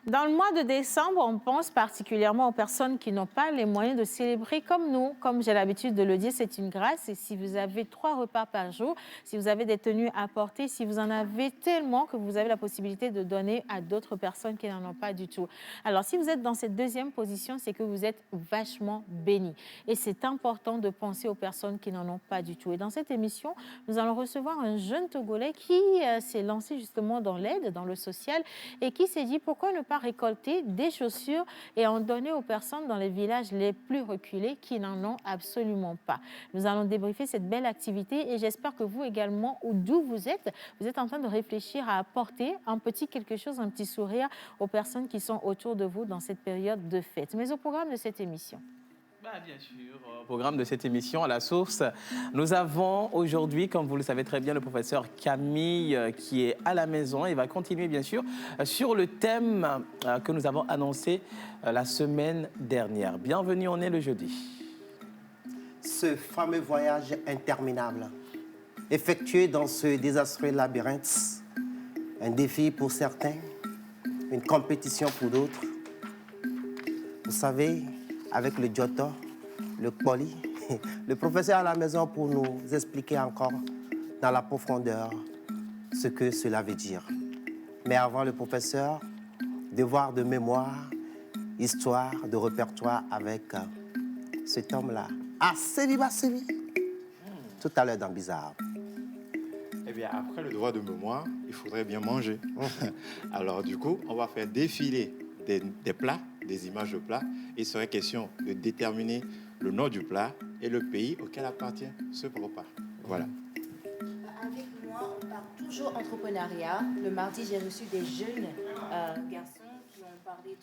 Dans le mois de décembre, on pense particulièrement aux personnes qui n'ont pas les moyens de célébrer comme nous. Comme j'ai l'habitude de le dire, c'est une grâce. Et si vous avez 3 repas par jour, si vous avez des tenues à porter, si vous en avez tellement que vous avez la possibilité de donner à d'autres personnes qui n'en ont pas du tout. Alors, si vous êtes dans cette deuxième position, c'est que vous êtes vachement béni. Et c'est important de penser aux personnes qui n'en ont pas du tout. Et dans cette émission, nous allons recevoir un jeune Togolais qui s'est lancé justement dans l'aide, dans le social, et qui s'est dit pourquoi ne pas récolter des chaussures et en donner aux personnes dans les villages les plus reculés qui n'en ont absolument pas. Nous allons débriefer cette belle activité et j'espère que vous également, ou d'où vous êtes en train de réfléchir à apporter un petit quelque chose, un petit sourire aux personnes qui sont autour de vous dans cette période de fête. Mais au programme de cette émission. Bien sûr, au programme de cette émission à la source, nous avons aujourd'hui, comme vous le savez très bien, le professeur Camille qui est à la maison et va continuer bien sûr sur le thème que nous avons annoncé la semaine dernière. Bienvenue, on est le jeudi. Ce fameux voyage interminable, effectué dans ce désastreux labyrinthe, un défi pour certains, une compétition pour d'autres. Vous savez, avec le Giotto, le Poli, le professeur à la maison pour nous expliquer encore dans la profondeur ce que cela veut dire. Mais avant le professeur, devoir de mémoire, histoire de répertoire avec cet homme-là. Assez tout à l'heure dans Bizarre. Eh bien, après le devoir de mémoire, il faudrait bien manger. Alors du coup, on va faire défiler des plats, des images de plats. Il serait question de déterminer le nom du plat et le pays auquel appartient ce repas. Voilà. Avec moi, on parle toujours entrepreneuriat. Le mardi, j'ai reçu des jeunes garçons qui ont parlé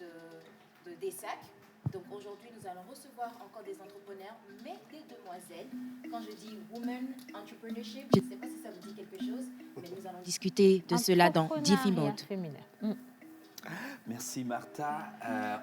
des sacs. Donc aujourd'hui, nous allons recevoir encore des entrepreneurs, mais des demoiselles. Quand je dis women entrepreneurship, je ne sais pas si ça vous dit quelque chose, mais nous allons discuter de cela dans Diffie Mode. Merci Martha.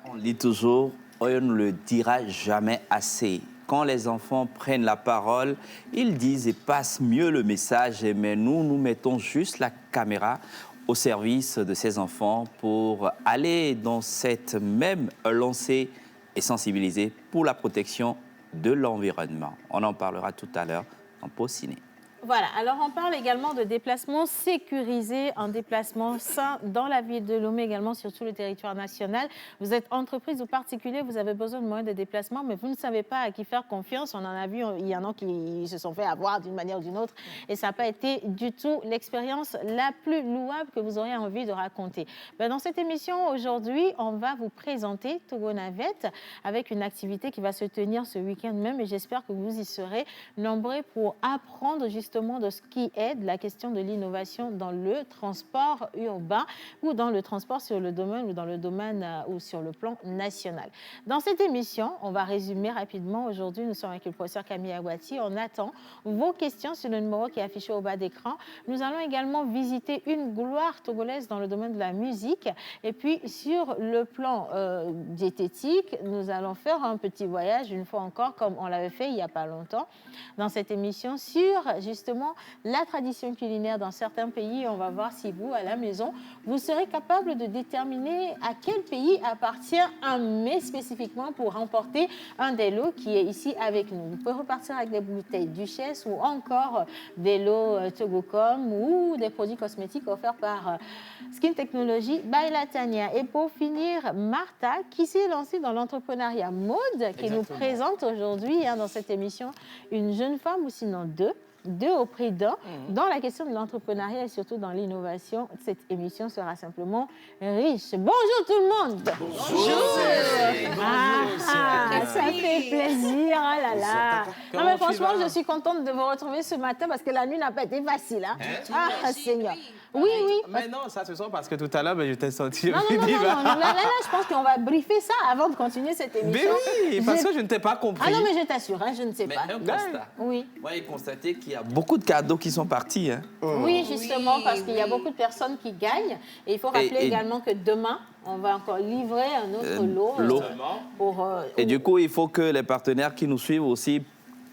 On lit toujours, on ne le dira jamais assez. Quand les enfants prennent la parole, ils disent et passent mieux le message, mais nous mettons juste la caméra au service de ces enfants pour aller dans cette même lancée et sensibiliser pour la protection de l'environnement. On en parlera tout à l'heure en pause ciné. Voilà, alors on parle également de déplacements sécurisés, en déplacement sain dans la ville de Lomé, également sur tout le territoire national. Vous êtes entreprise ou particulier, vous avez besoin de moyens de déplacement, mais vous ne savez pas à qui faire confiance. On en a vu, il y en a qui se sont fait avoir d'une manière ou d'une autre, et ça n'a pas été du tout l'expérience la plus louable que vous auriez envie de raconter. Dans cette émission, aujourd'hui, on va vous présenter Togo Navette avec une activité qui va se tenir ce week-end même, et j'espère que vous y serez nombreux pour apprendre justement de ce qui aide la question de l'innovation dans le transport urbain ou dans le transport sur le domaine ou sur le plan national. Dans cette émission, on va résumer rapidement. Aujourd'hui, nous sommes avec le professeur Camille Aguati. On attend vos questions sur le numéro qui est affiché au bas d'écran. Nous allons également visiter une gloire togolaise dans le domaine de la musique. Et puis, sur le plan diététique, nous allons faire un petit voyage, une fois encore, comme on l'avait fait il n'y a pas longtemps, dans cette émission, sur justement la tradition culinaire dans certains pays. On va voir si vous, à la maison, vous serez capable de déterminer à quel pays appartient un mets spécifiquement pour remporter un des lots qui est ici avec nous. Vous pouvez repartir avec des bouteilles Duchesse ou encore des lots Togocom ou des produits cosmétiques offerts par Skin Technology by Latania. Et pour finir, Martha, qui s'est lancée dans l'entrepreneuriat mode, qui nous présente aujourd'hui dans cette émission une jeune femme ou sinon deux au prix d'un, dans la question de l'entrepreneuriat et surtout dans l'innovation. Cette émission sera simplement riche. Bonjour tout le monde. Bonjour. Ça fait plaisir. Oh là là. Non, mais franchement, je suis contente de vous retrouver ce matin parce que la nuit n'a pas été facile. Seigneur. Oui. Mais non, ça se sent parce que tout à l'heure, je t'ai senti. Non. Là, je pense qu'on va briefer ça avant de continuer cette émission. Mais oui, parce que je ne t'ai pas compris. Ah non, mais je t'assure, je ne sais pas. Un constat. Oui. Moi, j'ai constaté qu'il y a beaucoup de cadeaux qui sont partis. Oui, justement, parce qu'il y a beaucoup de personnes qui gagnent. Et il faut rappeler également que demain, on va encore livrer un autre lot. Et du coup, il faut que les partenaires qui nous suivent aussi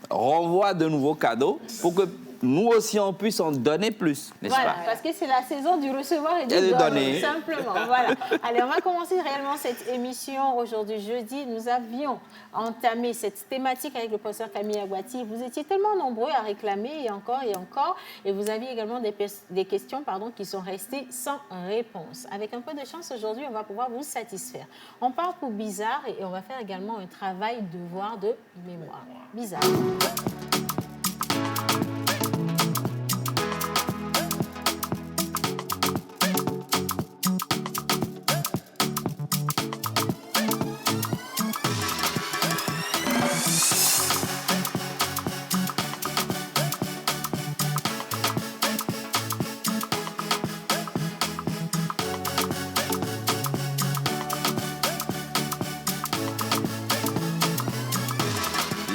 renvoient de nouveaux cadeaux pour que nous aussi on puisse en donner plus, n'est-ce Voilà, pas? parce que c'est la saison du recevoir et Et du de donner, donner. simplement. Voilà. Allez, on va commencer réellement cette émission aujourd'hui, jeudi. Nous avions entamé cette thématique avec le professeur Camille Aguati. Vous étiez tellement nombreux à réclamer et encore, et vous aviez également des questions qui sont restées sans réponse. Avec un peu de chance, aujourd'hui, on va pouvoir vous satisfaire. On part pour Bizarre et on va faire également un travail devoir de mémoire. Bizarre.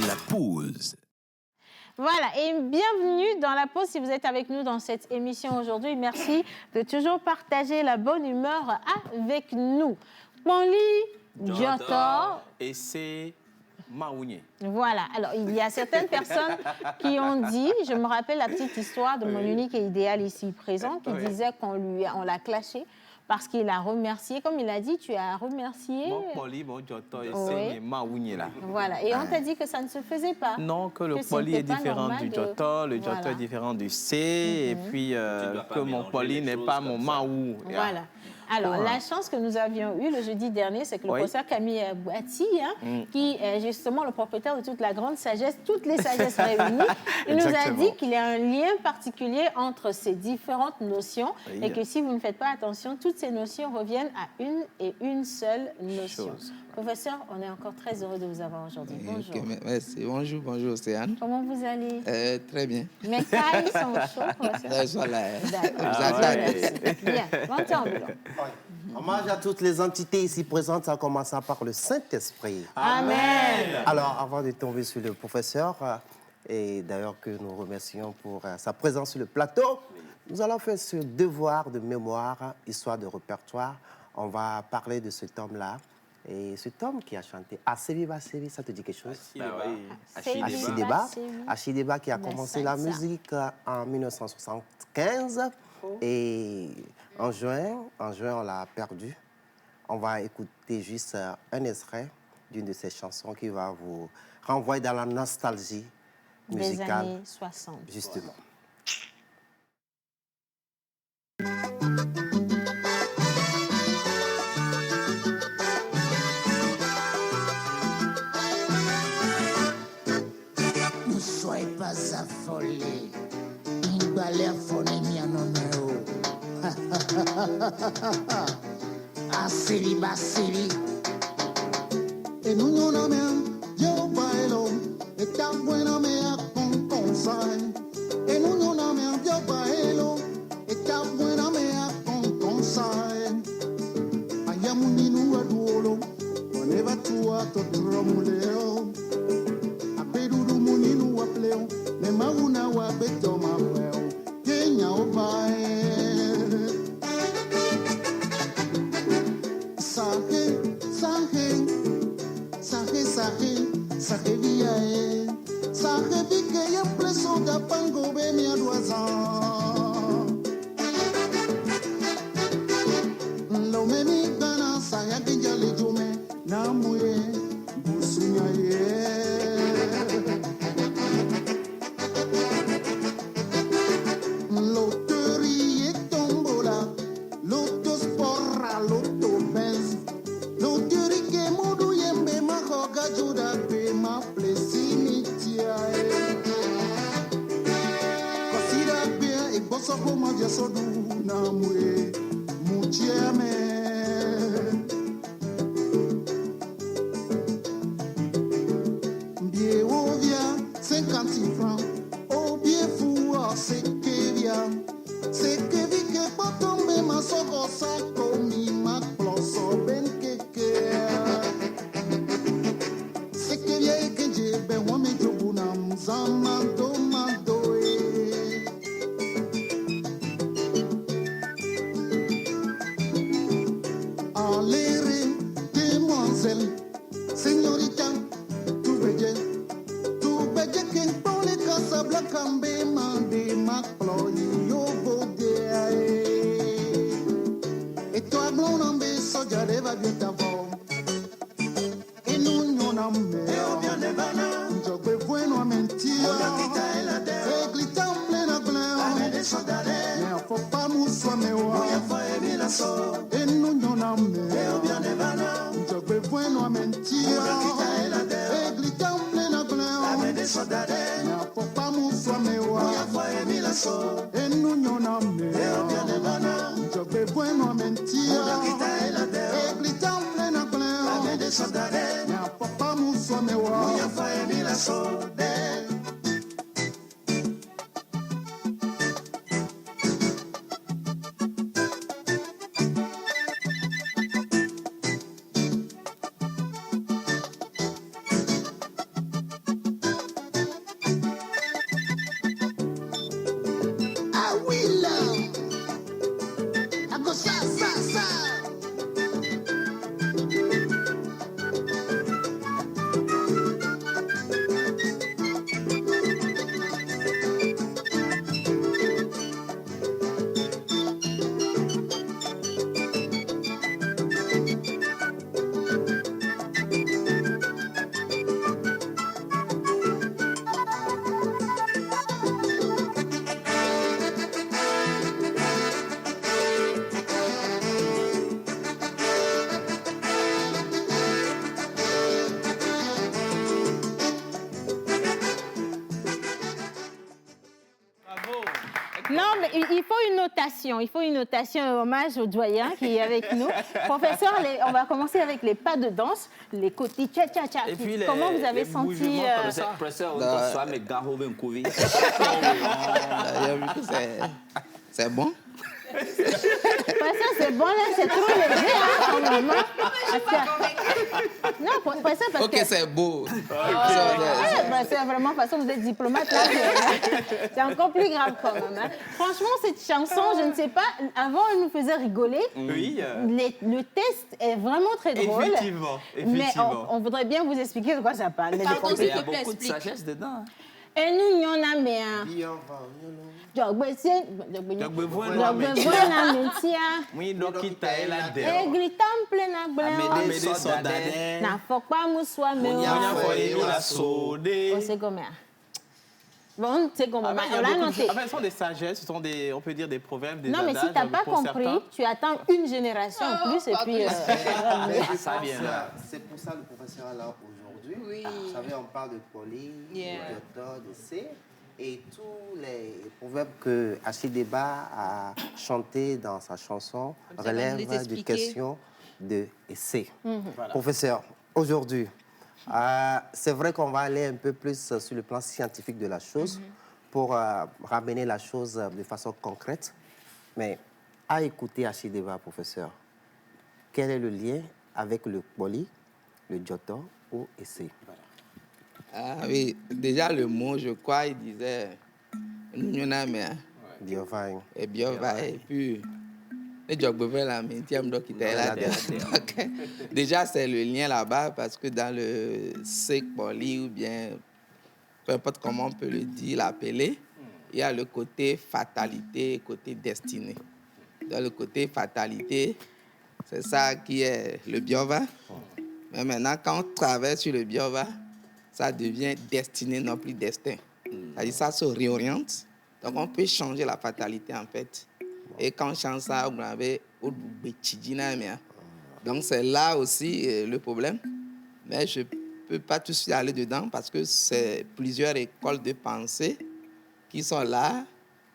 La pause. Voilà, et bienvenue dans la pause si vous êtes avec nous dans cette émission aujourd'hui. Merci de toujours partager la bonne humeur avec nous. Ponli Diotor. Et c'est Maounié. Voilà, alors il y a certaines personnes qui ont dit, je me rappelle la petite histoire de mon unique et idéal ici présent, qui disait on l'a clashé parce qu'il a remercié, comme il a dit, tu as remercié. Mon poli, mon joto, et Oui. c'est Maounié là. Voilà, et on t'a dit que ça ne se faisait pas. Non, que le Que poli c'était est pas différent normal du de- joto, le joto Voilà. est différent du C, et puis dois pas que mon mélanger poli les n'est choses pas comme mon ça. maou. Voilà. Alors, Ouais. la chance que nous avions eue le jeudi dernier, c'est que le Oui. professeur Camille Boati, qui est justement le propriétaire de toute la grande sagesse, toutes les sagesses réunies, il nous a Exactement. dit qu'il y a un lien particulier entre ces différentes notions Oui. et que si vous ne faites pas attention, toutes ces notions reviennent à une seule notion. Chose. Professeur, on est encore très heureux de vous avoir aujourd'hui. Bonjour. Ok, merci. Bonjour Océane. Comment vous allez? Très bien. Mes cailles sont chaudes, professeur. Ils sont là. D'accord. Vous attendez. Merci. Bien. Montez en blanc. Hommage à toutes les entités ici présentes, en commençant par le Saint-Esprit. Amen. Alors, avant de tomber sur le professeur, et d'ailleurs que nous remercions pour sa présence sur le plateau, nous allons faire ce devoir de mémoire, histoire de répertoire. On va parler de cet homme-là. Et cet homme qui a chanté Asevi Basevi, ça te dit quelque chose? Achideba qui a commencé la musique en 1975 et en juin, on l'a perdu. On va écouter juste un extrait d'une de ses chansons qui va vous renvoyer dans la nostalgie Des musicale, années 60. justement. Ne soyez pas affolés. Il va l'air phoné mianoneo. Asili basili. En una mea, yo bailo, está buena mea con consai. En una mea, yo bailo, está buena mea con consai. Aya muninu aduolo, waneva tua to dromuleo. Apedudu muninu wapleo, ne mauna wa beto maweo. Kenya obae. Sahe, sahe. Sahe via e Sahe vike ye preso da pango be mi adoisa Lo me mi gana saya ginja le jome na muye busunya ye Loterie tombola Loto sporra Loto benz Loterie ke modu yembe mahoga juda pe ma plesini tiae Kosira be e boso homa jasodu na mwe muchiame Mbie ovia 50 francs O bie fou c'est que via C'est que vi que potombe ma soko sako mi ma ploso ben keke C'est que via que je be wame jobuna mzama do madoe Allez, demoiselle, señorita, tu belle que pour les Casablanca mbe mande makplo yo vodea et toi blond en beso ya deva bien t'avant et nous non en mer bien de bana jogbe bueno a mentir et glitam plena plein ne faut pas moussoir mais wa et nous non en mer bien de bana jogbe bueno a mentir et glitam plena plein ne faut pas moussoir mais wa et nous non en mer bien de bana jogbe bueno a mentir et glitam plena plein ne faut pas moussoir mais wa Ah oui là. Ah go ça. Non, mais il faut une notation. Il faut une notation, un hommage au doyen qui est avec nous. Professeur, on va commencer avec les pas de danse, les côtés tcha-tcha-tcha. Et puis Comment vous avez senti Professeur, on doit soit mais garo ben couvi. J'ai vu que c'est bon. Professeur, c'est bon, là, c'est trop léger, hein, en moment. Non, professeur, parce Ok, que... c'est beau. C'est vraiment, de toute façon, vous êtes diplomate, là, c'est encore plus grave quand même. Hein. Franchement, cette chanson, je ne sais pas, avant, elle nous faisait rigoler. Oui. Le test est vraiment très drôle. Effectivement. Mais on voudrait bien vous expliquer de quoi ça parle. Mais Pardon, Il y s'il a te plaît, beaucoup de explique. sagesse dedans. Et nous, on a mis un... Oui, donc il t'a là Et gritam plena Amédée blanc. Sodadé. Na faut pas moussoir mais On y a envoyé la sodée. on sait combien. Bon, c'est combien. Ah, il y a On l'a beaucoup de noté. choses. Enfin, ce sont des sagesses, ce sont des, on peut dire des proverbes, des Non, mais si adages, tu n'as pas pour compris, certains. tu attends une génération en plus et puis... Ça vient là. C'est pour ça que le professeur est là aujourd'hui. Oui. Vous savez, on parle de poly, Yeah. de docteur, de C. Et tous les proverbes que Achideba a chantés dans sa chanson Comme ça, va nous les relèvent d'une expliquer. question de C. Voilà. Professeur, aujourd'hui, c'est vrai qu'on va aller un peu plus sur le plan scientifique de la chose pour ramener la chose de façon concrète. Mais à écouter Achideba, professeur, quel est le lien avec le poly, le joto ou essai? Ah oui, déjà le mot, je crois, il disait nous a mais Bienvenue. et bien va et puis les jobs la maintième donc il était là. Donc, déjà c'est le lien là-bas parce que dans le sec poli ou bien peu importe comment on peut le dire, l'appeler, il y a le côté fatalité, côté destinée. Dans le côté fatalité, c'est ça qui est le biova. Mais maintenant, quand on travaille sur le biova, ça devient destiné, non plus destin. C'est-à-dire ça se réoriente. Donc, on peut changer la fatalité, en fait. Et quand on change ça, on avait donc, c'est là aussi le problème. Mais je ne peux pas tout de suite aller dedans parce que c'est plusieurs écoles de pensée qui sont là,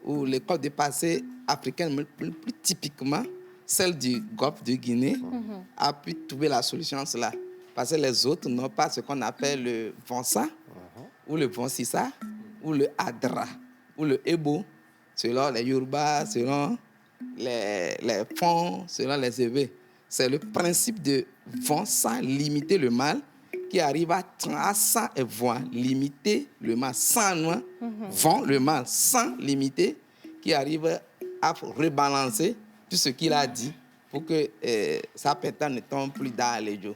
où l'école de pensée africaine, plus typiquement, celle du Golfe de Guinée, a pu trouver la solution là. Parce que les autres n'ont pas ce qu'on appelle le Vonsa, ou le Vonsissa, ou le Adra, ou le Ebo, selon les Yoruba, selon les Fonds, selon les Evé. C'est le principe de Vonsa, limiter le mal, qui arrive à sans et voir, limiter le mal sans loin, vont le mal sans limiter, qui arrive à rebalancer tout ce qu'il a dit pour que sa personne ne tombe plus dans les jours.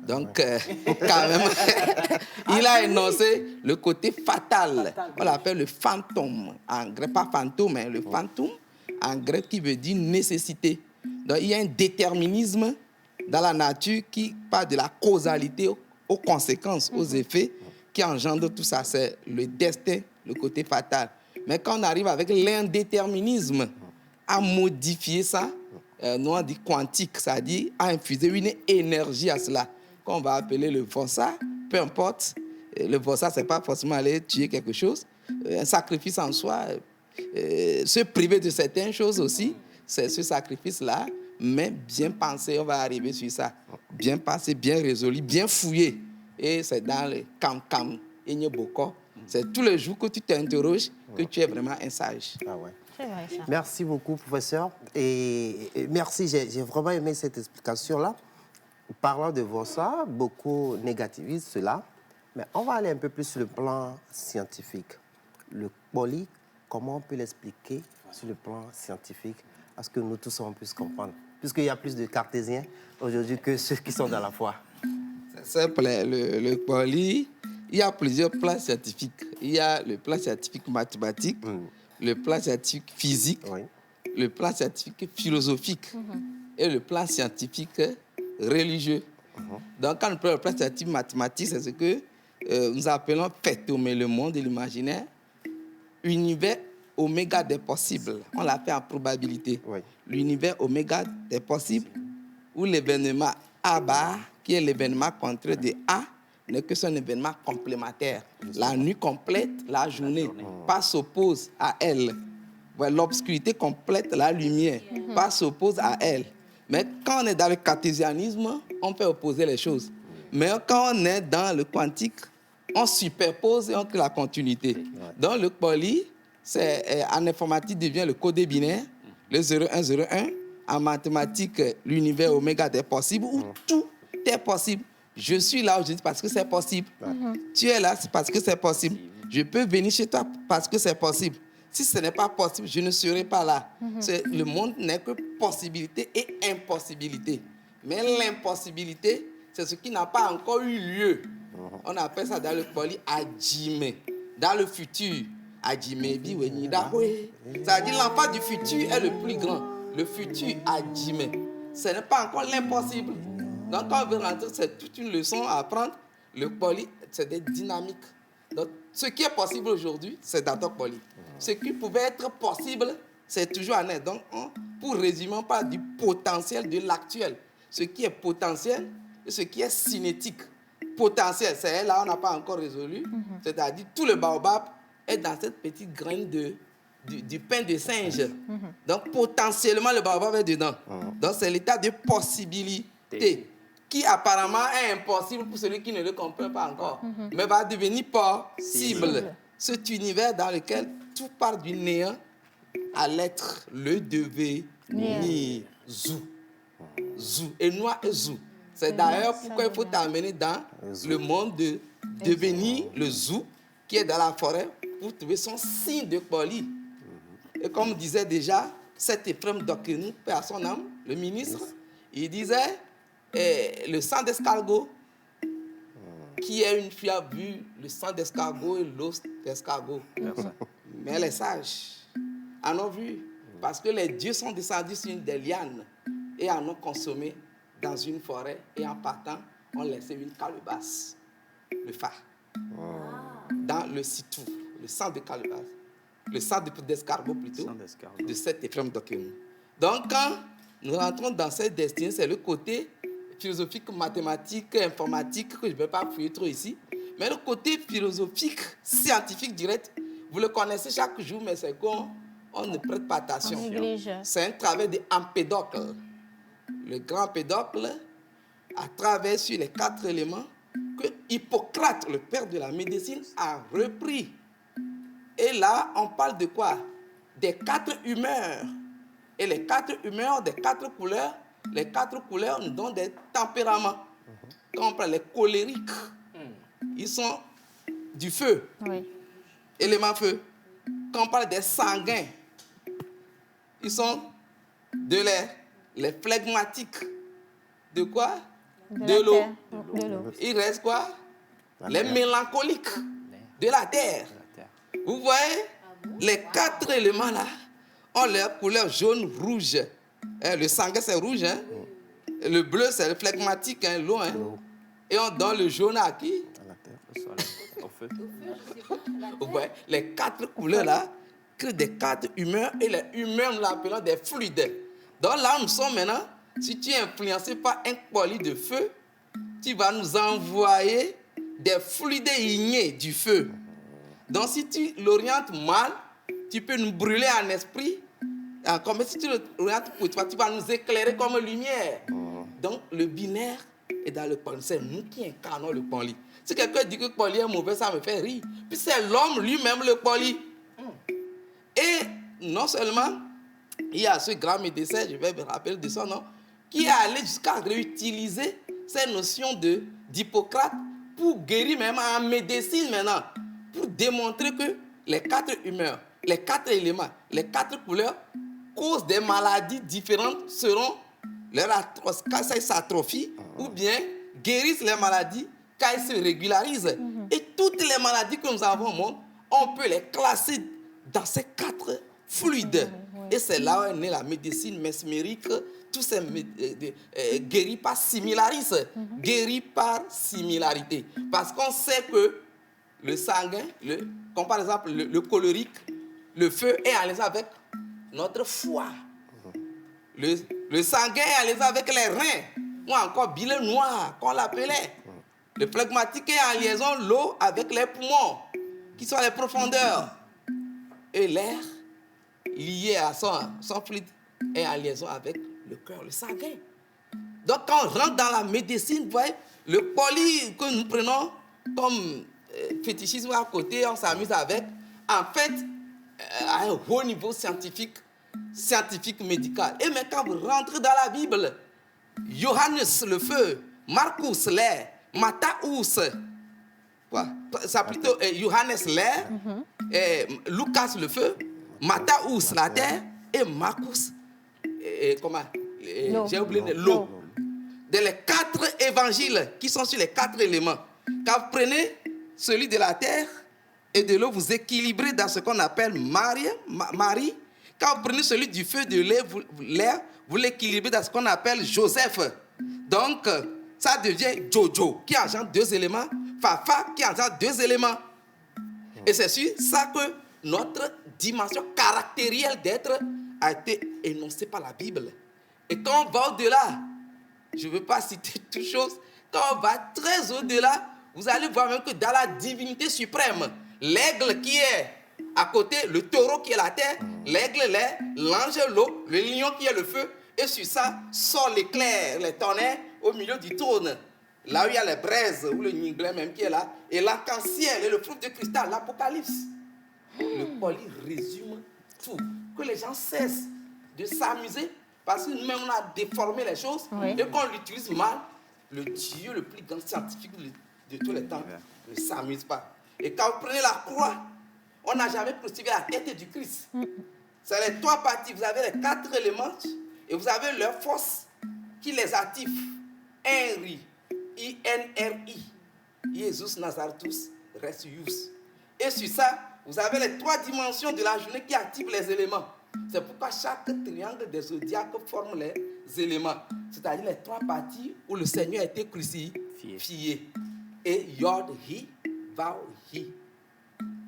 Donc, quand même, il a énoncé le côté fatal. On l'appelle le fantôme. En grec, pas fantôme, mais le fantôme, en grec, qui veut dire nécessité. Donc, il y a un déterminisme dans la nature qui part de la causalité aux conséquences, aux effets qui engendrent tout ça. C'est le destin, le côté fatal. Mais quand on arrive avec l'indéterminisme à modifier ça, nous on dit quantique, c'est-à-dire à infuser une énergie à cela, qu'on va appeler le forçat, peu importe. Le forçat, ce n'est pas forcément aller tuer quelque chose. Un sacrifice en soi, se priver de certaines choses aussi, c'est ce sacrifice-là, mais bien pensé, on va arriver sur ça. Bien pensé, bien résolu, bien fouillé. Et c'est dans le cam-cam, Boko. C'est tous les jours que tu t'interroges que tu es vraiment un sage. Ah ouais. C'est vrai, ça. Merci beaucoup, professeur. Et merci, j'ai vraiment aimé cette explication-là. Parlant de ça, beaucoup négativisent cela. Mais on va aller un peu plus sur le plan scientifique. Le poly, comment on peut l'expliquer sur le plan scientifique, à ce que nous tous on puisse comprendre? Puisqu'il y a plus de cartésiens aujourd'hui que ceux qui sont dans la foi. C'est simple, le poly, il y a plusieurs plans scientifiques. Il y a le plan scientifique mathématique, le plan scientifique physique, le plan scientifique philosophique et le plan scientifique religieux. Donc, quand on prend le plan scientifique mathématique, c'est ce que nous appelons phénomène, le monde de l'imaginaire, univers oméga des possibles. On l'appelle en probabilité. L'univers oméga des possibles, où l'événement A bar, qui est l'événement contraire de A, n'est que son événement complémentaire. La nuit complète la journée, pas s'oppose à elle. L'obscurité complète la lumière, pas s'oppose à elle. Mais quand on est dans le cartésianisme, on peut opposer les choses. Mais quand on est dans le quantique, on superpose et on crée la continuité. Dans le poly, en informatique devient le codé binaire, le 0101. En mathématiques, l'univers oméga des possibles, où tout est possible. Je suis là aujourd'hui parce que c'est possible. Tu es là, c'est parce que c'est possible. Je peux venir chez toi parce que c'est possible. Si ce n'est pas possible, je ne serai pas là. Le monde n'est que possibilité et impossibilité. Mais l'impossibilité, c'est ce qui n'a pas encore eu lieu. On appelle ça dans le poly adjime. Dans le futur, adjime, ça veut dire l'enfant du futur est le plus grand. Le futur adjime. Ce n'est pas encore l'impossible. Donc, quand on veut rentrer, c'est toute une leçon à apprendre. Le poly, c'est des dynamiques. Donc, ce qui est possible aujourd'hui, c'est dans ton poly. Ce qui pouvait être possible, c'est toujours en être. Donc, pour résumer, on parle du potentiel de l'actuel. Ce qui est potentiel et ce qui est cinétique. Potentiel, c'est là, on n'a pas encore résolu. C'est-à-dire, tout le baobab est dans cette petite graine du pain de singe. Donc, potentiellement, le baobab est dedans. Donc, c'est l'état de possibilité qui apparemment est impossible pour celui qui ne le comprend pas encore, mais va devenir possible. Cet univers dans lequel tout part du néant à l'être, le devenir, zou. Et noir et zou. C'est d'ailleurs pourquoi il faut t'amener dans le monde de devenir le zou, qui est dans la forêt, pour trouver son signe de poly. Et comme disait déjà, cet Ephrem Dokenu, paix à son âme, le ministre, il disait le sang d'escargot, qui est une fille a vu le sang d'escargot et l'os d'escargot. Mais les sages en ont vu, parce que les dieux sont descendus sur une des lianes et en ont consommé dans une forêt, et en partant, ont laissé une calebasse, le phare, dans le sitou, le sang de calebasse. Le sang d'escargot plutôt, de cet Ephrem Dokenu. Donc, quand nous rentrons dans cette destinée, c'est le côté philosophique, mathématique, informatique, que je ne vais pas fouiller trop ici. Mais le côté philosophique, scientifique direct, vous le connaissez chaque jour, mais c'est qu'on ne prête pas attention. C'est un travail d'Empédocle. Le grand Empédocle, à travers sur les 4 éléments que Hippocrate, le père de la médecine, a repris. Et là, on parle de quoi? Des 4 humeurs. Et les 4 humeurs des 4 couleurs, les 4 couleurs nous donnent des tempéraments. Quand on parle des colériques, ils sont du feu, élément feu. Quand on parle des sanguins, ils sont de l'air. Les flegmatiques, de quoi? de l'eau. De l'eau. Il reste quoi? Les mélancoliques de la terre. Vous voyez, les 4 éléments là ont leur couleur jaune, rouge. Le sanguin, c'est rouge. Hein? Le bleu, c'est le phlegmatique, hein, l'eau. Hein? Et on donne le jaune à qui? Au feu. Vous voyez, les 4 couleurs là créent des 4 humeurs. Et les humeurs, nous l'appelons des fluides. Donc là, nous sommes maintenant, si tu es influencé par un colis de feu, tu vas nous envoyer des fluides ignés du feu. Donc si tu l'orientes mal, tu peux nous brûler en esprit. Comme si tu l'orientes pour toi, tu vas nous éclairer comme lumière. Donc le binaire est dans le poli. C'est nous qui incarnons le poli. Si quelqu'un dit que le poli est mauvais, ça me fait rire. Puis c'est l'homme lui-même le poli. Et non seulement, il y a ce grand médecin, je vais me rappeler de son nom, qui est allé jusqu'à réutiliser ces notions d'Hippocrate pour guérir même en médecine maintenant, pour démontrer que les 4 humeurs, les 4 éléments, les 4 couleurs causent des maladies différentes selon quand ça s'atrophie ou bien guérissent les maladies quand elles se régularisent. Et toutes les maladies que nous avons au monde, on peut les classer dans ces 4 fluides. Et c'est là où est née la médecine mesmérique, tous ces guéris par similaris, guéris par similarité. Parce qu'on sait que le sanguin, comme par exemple le cholérique, le feu est en lien avec notre foie. Le sanguin est en lien avec les reins, ou encore bile noir, qu'on l'appelait. Le phlegmatique est en liaison l'eau avec les poumons, qui sont les profondeurs. Et l'air, lié à son fluide, est en liaison avec le cœur, le sanguin. Donc quand on rentre dans la médecine, vous voyez, le poli que nous prenons comme fétichisme à côté, on s'amuse avec, en fait, à un haut niveau scientifique médical. Et mais quand vous rentrez dans la Bible, Johannes le feu, Marcus l'air, Matthaeus, ça plutôt Johannes l'air, Lucas le feu, Matthaeus la terre et Marcus, j'ai oublié l'eau. Dans les 4 évangiles qui sont sur les 4 éléments, quand vous prenez celui de la terre et de l'eau, vous équilibrez dans ce qu'on appelle Marie. Quand vous prenez celui du feu et de l'air, vous l'équilibrez dans ce qu'on appelle Joseph. Donc, ça devient Jojo, qui engendre 2 éléments, Fafa, qui engendre 2 éléments. Et c'est sur ça que notre dimension caractérielle d'être a été énoncée par la Bible. Et quand on va au-delà, je ne veux pas citer toutes choses, quand on va très au-delà, vous allez voir même que dans la divinité suprême, l'aigle qui est à côté, le taureau qui est la terre, l'aigle l'air, l'ange l'eau, le lion qui est le feu, et sur ça sort l'éclair, les tonnerres au milieu du trône. Là où il y a les braises, ou le niglet même qui est là, et l'arc-en-ciel et le fleuve de cristal, l'Apocalypse. Le poli résume tout. Que les gens cessent de s'amuser, parce que nous-mêmes on a déformé les choses, et qu'on l'utilise mal, le Dieu le plus grand scientifique de tous les temps ne s'amuse pas. Et quand vous prenez la croix, on n'a jamais crucifié la tête du Christ. C'est les 3 parties. Vous avez les 4 éléments et vous avez leur force qui les active. INRI. Jesus Nazareth Res Ius. Et sur ça, vous avez les 3 dimensions de la journée qui activent les éléments. C'est pourquoi chaque triangle des zodiaques forme les éléments. C'est-à-dire les 3 parties où le Seigneur a été crucifié. Et Yod, Hi, Vav, Hi.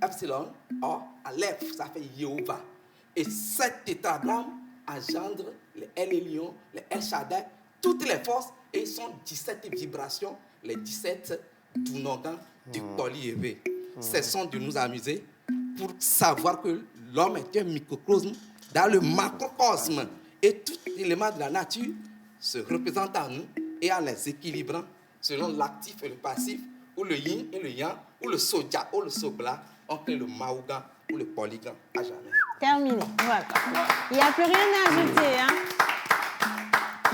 Epsilon, O, Aleph, ça fait Yehovah. Et 7 tétragramme engendre les El Elyon, les El Shaddai, toutes les forces, et ils sont 17 vibrations, les 17 Dunogans du polyévé. Cessons de nous amuser pour savoir que l'homme est un microcosme dans le macrocosme. Et tout élément de la nature se représente en nous et en les équilibrant selon l'actif et le passif, ou le yin et le yang, ou le soja ou le sobla, on crée le maougan ou le polygame à jamais. Terminé. Voilà. Il n'y a plus rien à ajouter. Hein?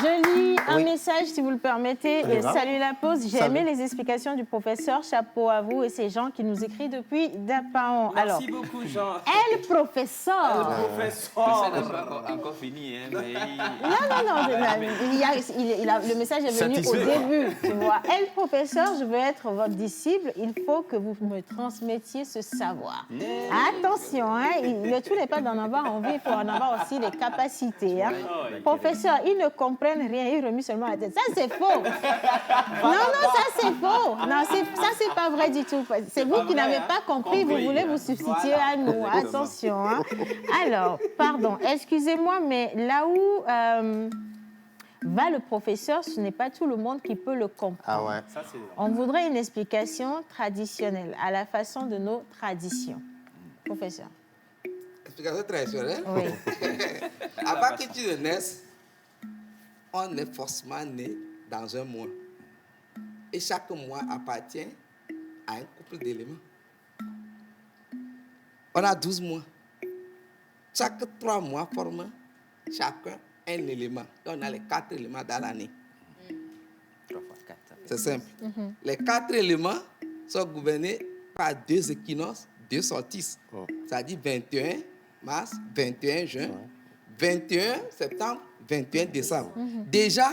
Je lis un message, si vous le permettez. Et salut la pause. J'ai Salut. aimé les explications du professeur. Chapeau à vous et ces gens qui nous écrivent depuis Dapaon. Alors, Merci beaucoup, Jean. elle, professeur. Professeur. Ça n'est pas encore fini, hein, mais... Non, le message est venu Satisfait. au début, tu vois. Elle, professeur, je veux être votre disciple. Il faut que vous me transmettiez ce savoir. Attention, hein, le tout n'est pas d'en avoir envie, il faut en avoir aussi les capacités. Hein. Professeur, ils ne comprennent rien, ils remuent seulement la tête. Ça, c'est faux. Non, ça, c'est faux. Non, ça, c'est pas vrai du tout. C'est vous qui n'avez pas compris, vous voulez vous substituer à nous. Attention. Hein. Alors, pardon, excusez-moi, mais là où va le professeur, ce n'est pas tout le monde qui peut le comprendre. Ah ouais. On voudrait une explication traditionnelle, à la façon de nos traditions. Professeur. Explication traditionnelle. Oui. Avant que tu ne naisses, on est forcément né dans un mois. Et chaque mois appartient à un couple d'éléments. On a 12 mois. Chaque 3 mois forment chacun un élément. Donc on a les 4 éléments dans l'année. 3 fois 4. C'est simple. Les 4 éléments sont gouvernés par 2 équinoxes, 2 solstices. C'est-à-dire 21 mars, 21 juin, 21 septembre, 21 décembre. Déjà,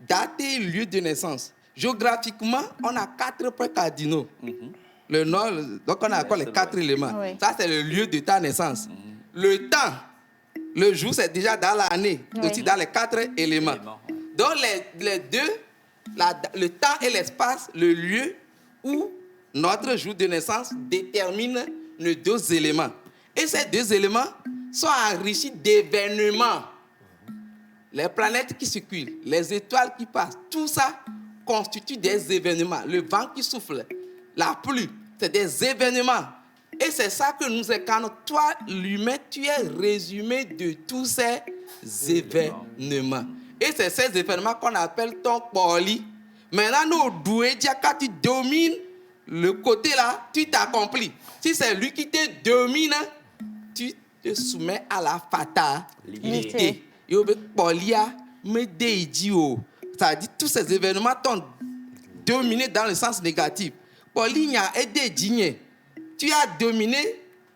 date et lieu de naissance. Géographiquement, on a 4 points cardinaux. Le nord, donc on a encore les 4 éléments. Oui. Ça, c'est le lieu de ta naissance. Le temps, le jour, c'est déjà dans l'année, Oui. aussi dans les 4 éléments. Donc, les deux, le temps et l'espace, le lieu où notre jour de naissance détermine nos 2 éléments. Et ces 2 éléments sont enrichis d'événements. Les planètes qui circulent, les étoiles qui passent, tout ça constitue des événements. Le vent qui souffle, la pluie, c'est des événements. Et c'est ça que nous incarnons. Toi, l'humain, tu es résumé de tous ces événements. Et c'est ces événements qu'on appelle ton poli. Maintenant, nous, doué, quand tu domines le côté là, tu t'accomplis. Si c'est lui qui te domine, tu te soumets à la fatalité. Et au polia, me déidio. C'est-à-dire tous ces événements t'ont dominé dans le sens négatif. Pauline a aidé digné. Tu as dominé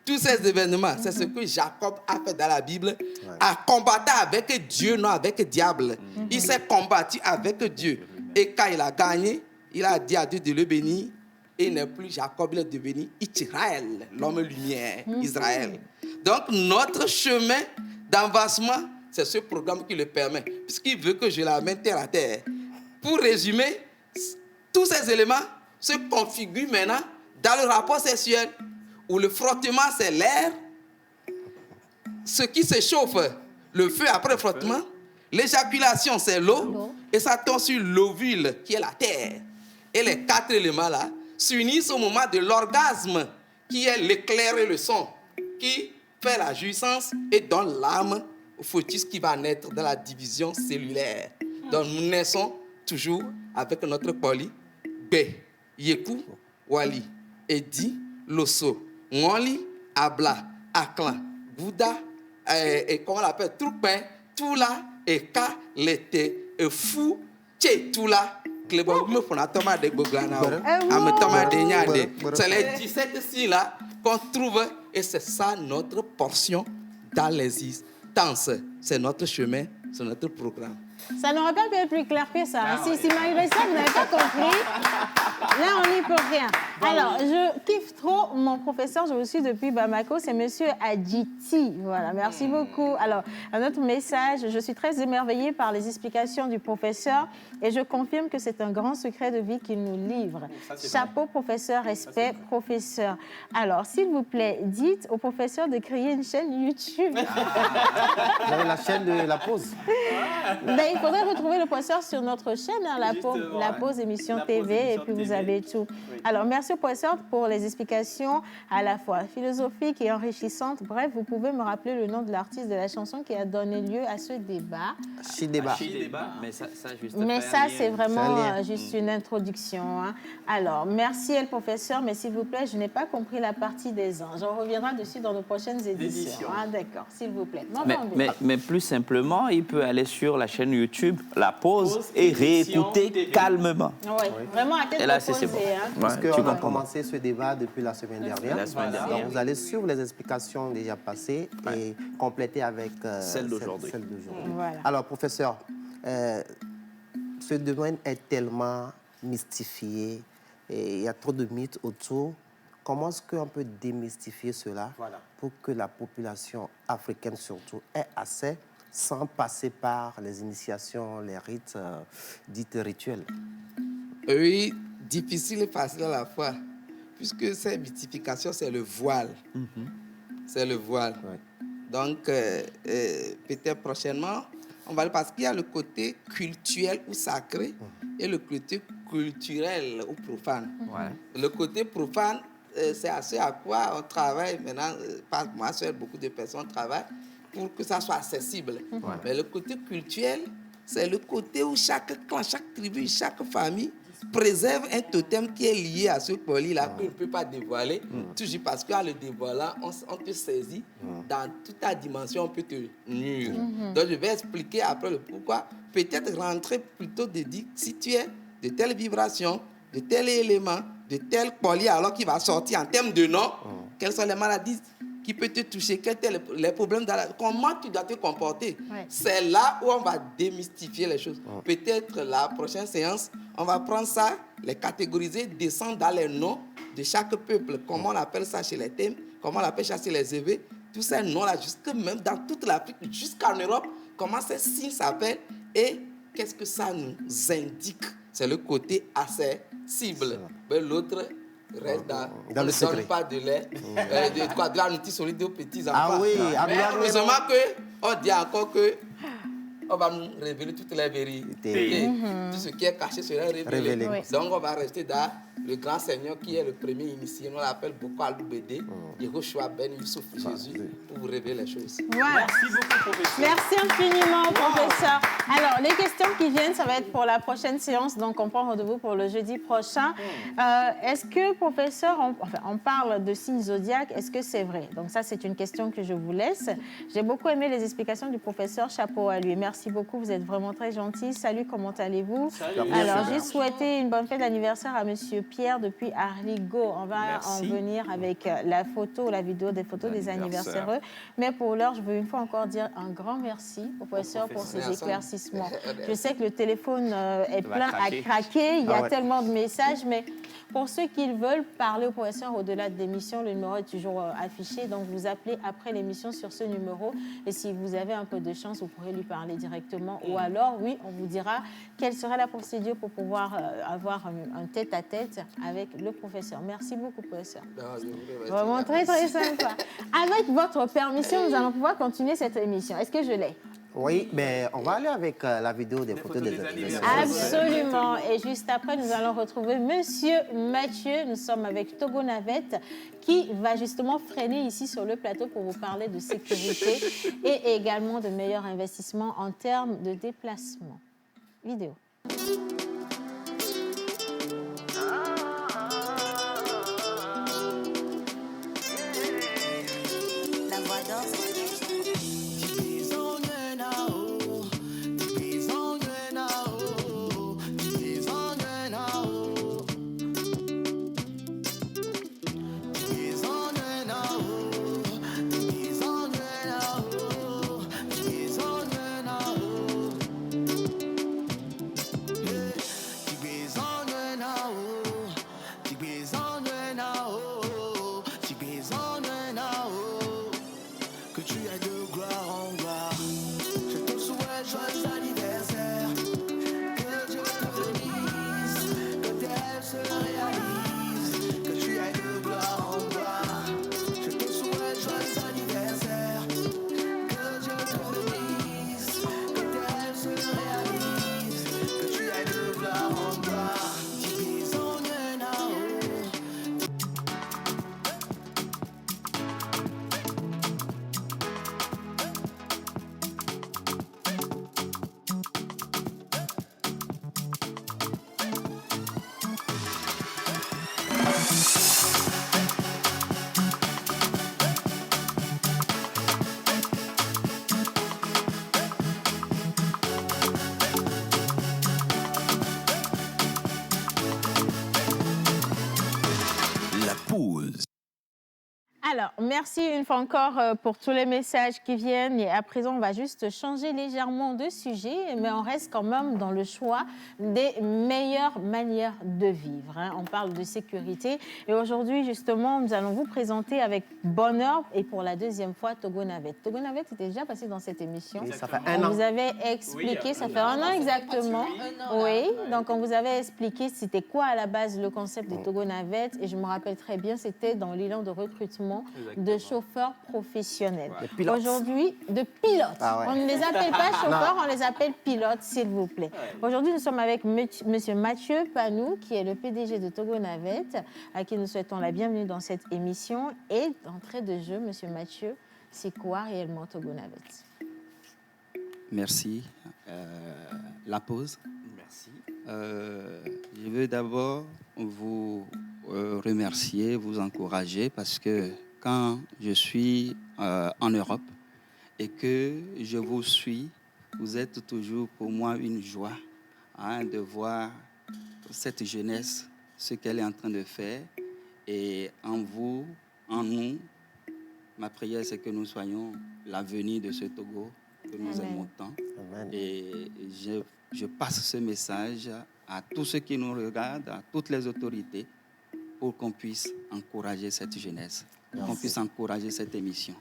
tous ces événements. C'est ce que Jacob a fait dans la Bible. A combattu avec Dieu, non avec le diable. Il s'est combattu avec Dieu. Et quand il a gagné, il a dit à Dieu de le bénir. Et il n'est plus Jacob, il est devenu Israël, l'homme lumière, Israël. Donc notre chemin d'avancement, c'est ce programme qui le permet. Puisqu'il veut que je l'amène terre à terre. Pour résumer, tous ces éléments se configurent maintenant dans le rapport sexuel où le frottement, c'est l'air. Ce qui se chauffe, le feu après le frottement. L'éjaculation, c'est l'eau. Et ça tombe sur l'ovule, qui est la terre. Et les 4 éléments-là s'unissent au moment de l'orgasme, qui est l'éclair et le son, qui fait la jouissance et donne l'âme au fœtus qui va naître dans la division cellulaire. Donc nous naissons toujours avec notre poli, B, Yeku, Wali, Edi, Loso, Ngoli, Abla, Aklan, Gouda, et comment on l'appelle, Troupin, Toula, Eka, Lete, Fou, Tché, Toula, Klebo, Fonatoma de Boglana, Ametoma de Nyade. C'est les 17 signes là qu'on trouve et c'est ça notre portion dans l'existence. C'est notre chemin, c'est notre programme. Ça n'aurait pas pu être plus clair que ça. Si malgré ça, vous n'avez pas compris, là, on n'y peut rien. Alors, je kiffe trop mon professeur, je vous suis depuis Bamako, c'est Monsieur Adjiti. Voilà, merci beaucoup. Alors, un autre message, je suis très émerveillée par les explications du professeur et je confirme que c'est un grand secret de vie qu'il nous livre. Chapeau, professeur, respect, professeur. Alors, s'il vous plaît, dites au professeur de créer une chaîne YouTube. Vous avez la chaîne de la pause. Ben, il faudrait retrouver le professeur sur notre chaîne, hein, la pause émission TV, et puis vous vous avez tout. Alors, merci au professeur pour les explications à la fois philosophiques et enrichissantes. Bref, vous pouvez me rappeler le nom de l'artiste de la chanson qui a donné lieu à ce débat. Chideba. Mais ça juste Mais fait ça, un lien. c'est vraiment C'est un lien. juste une introduction. Hein. Alors, merci, le professeur, mais s'il vous plaît, je n'ai pas compris la partie des anges. On reviendra dessus dans nos prochaines éditions. Ah, d'accord, s'il vous plaît. Mais plus simplement, il peut aller sur la chaîne YouTube, la pause et réécouter calmement. Oui, vraiment à tête Et là, c'est reposée, bon. hein. Parce Ouais, tu qu'on a comprends. commencé ce débat depuis la semaine dernière. La semaine dernière. Donc, vous allez suivre les explications déjà passées et compléter avec Celle d'aujourd'hui. Voilà. Alors, professeur, ce domaine est tellement mystifié et il y a trop de mythes autour. Comment est-ce qu'on peut démystifier cela pour que la population africaine surtout ait accès sans passer par les initiations, les rites dites rituels? Oui, difficile et facile à la fois, puisque cette mythification, c'est le voile. C'est le voile. Donc, peut-être prochainement, on va parce qu'il y a le côté cultuel ou sacré et le côté culturel ou profane. Le côté profane, c'est à ce à quoi on travaille maintenant, pas moi seul, beaucoup de personnes travaillent pour que ça soit accessible. Mais le côté culturel, c'est le côté où chaque clan, chaque tribu, chaque famille préserve un totem qui est lié à ce colis-là qu'on ne peut pas dévoiler, toujours parce qu'en le dévoilant, on te saisit dans toute ta dimension, on peut te nuire. Donc je vais expliquer après le pourquoi. Peut-être rentrer plutôt de dire si tu es de telle vibration, de tel élément, de tel collier, alors qu'il va sortir en termes de nom, quelles sont les maladies qui peuvent te toucher, quels sont les problèmes, comment tu dois te comporter. C'est là où on va démystifier les choses. Peut-être la prochaine séance, on va prendre ça, les catégoriser, descendre dans les noms de chaque peuple, comment on appelle ça chez les thèmes, comment on appelle ça chez les évêques, tous ces noms-là, jusque même dans toute l'Afrique, jusqu'en Europe, comment ces signes s'appellent et qu'est-ce que ça nous indique. C'est le côté accessible. Mais l'autre reste dans le secret. Pas de lait, de la nourriture solide aux petits enfants. Ah oui, mais heureusement qu'on dit encore que on va nous révéler toutes les vérités. Tout ce qui est caché sera révélé. Donc on va rester dans le grand Seigneur qui est le premier initié. On l'appelle Boko Aloubédé, Yehoshua Ben Youssouf Jésus, pour vous révéler les choses. Voilà. Merci beaucoup, professeur. Merci infiniment, professeur. Alors, les questions qui viennent, ça va être pour la prochaine séance. Donc, on prend rendez-vous pour le jeudi prochain. Est-ce que, professeur, on parle de signes zodiaques, est-ce que c'est vrai? Donc, ça, c'est une question que je vous laisse. J'ai beaucoup aimé les explications du professeur. Chapeau à lui. Merci beaucoup. Vous êtes vraiment très gentil. Salut, comment allez-vous? Alors, j'ai souhaité une bonne fête d'anniversaire à monsieur Pierre depuis Arligo. On va en venir avec la photo, la vidéo des photos des anniversaires. Mais pour l'heure, je veux une fois encore dire un grand merci au professeur pour ces éclaircissements. Je sais que le téléphone est plein à craquer. Il y a tellement de messages, mais pour ceux qui veulent parler au professeur au-delà de l'émission, le numéro est toujours affiché. Donc, vous appelez après l'émission sur ce numéro. Et si vous avez un peu de chance, vous pourrez lui parler directement. Ou alors, oui, on vous dira quelle serait la procédure pour pouvoir avoir un tête-à-tête avec le professeur. Merci beaucoup, professeur. Vraiment très, très sympa. Avec votre permission, nous allons pouvoir continuer cette émission. Est-ce que je l'ai? Oui, mais on va aller avec la vidéo des photos des anniversaires. Absolument. Et juste après, nous allons retrouver Monsieur Mathieu. Nous sommes avec Togo Navette qui va justement freiner ici sur le plateau pour vous parler de sécurité et également de meilleurs investissements en termes de déplacement. Vidéo. La voix d'or, Alors, merci une fois encore pour tous les messages qui viennent. Et à présent, on va juste changer légèrement de sujet, mais on reste quand même dans le choix des meilleures manières de vivre. Hein. On parle de sécurité. Et aujourd'hui, justement, nous allons vous présenter avec bonheur et pour la deuxième fois Togo Navette. Togo Navette était déjà passé dans cette émission. Oui, ça fait un an. On vous avait expliqué, ça fait un an exactement. Oui, donc on vous avait expliqué c'était quoi à la base le concept de Togo Navette. Et je me rappelle très bien, c'était dans l'élan de recrutement de chauffeurs professionnels. Aujourd'hui, de pilotes. Ah ouais. On ne les appelle pas chauffeurs, on les appelle pilotes, s'il vous plaît. Aujourd'hui, nous sommes avec Monsieur Mathieu Panou, qui est le PDG de Togo Navette, à qui nous souhaitons la bienvenue dans cette émission. Et d'entrée de jeu, Monsieur Mathieu, c'est quoi réellement Togo Navette? Merci. La pause. Merci. Je veux d'abord vous remercier, vous encourager parce que quand je suis en Europe et que je vous suis, vous êtes toujours pour moi une joie de voir cette jeunesse, ce qu'elle est en train de faire. Et en vous, en nous, ma prière, c'est que nous soyons l'avenir de ce Togo que nous aimons tant. Amen. Et je passe ce message à tous ceux qui nous regardent, à toutes les autorités, pour qu'on puisse encourager cette jeunesse, qu'on puisse encourager cette émission.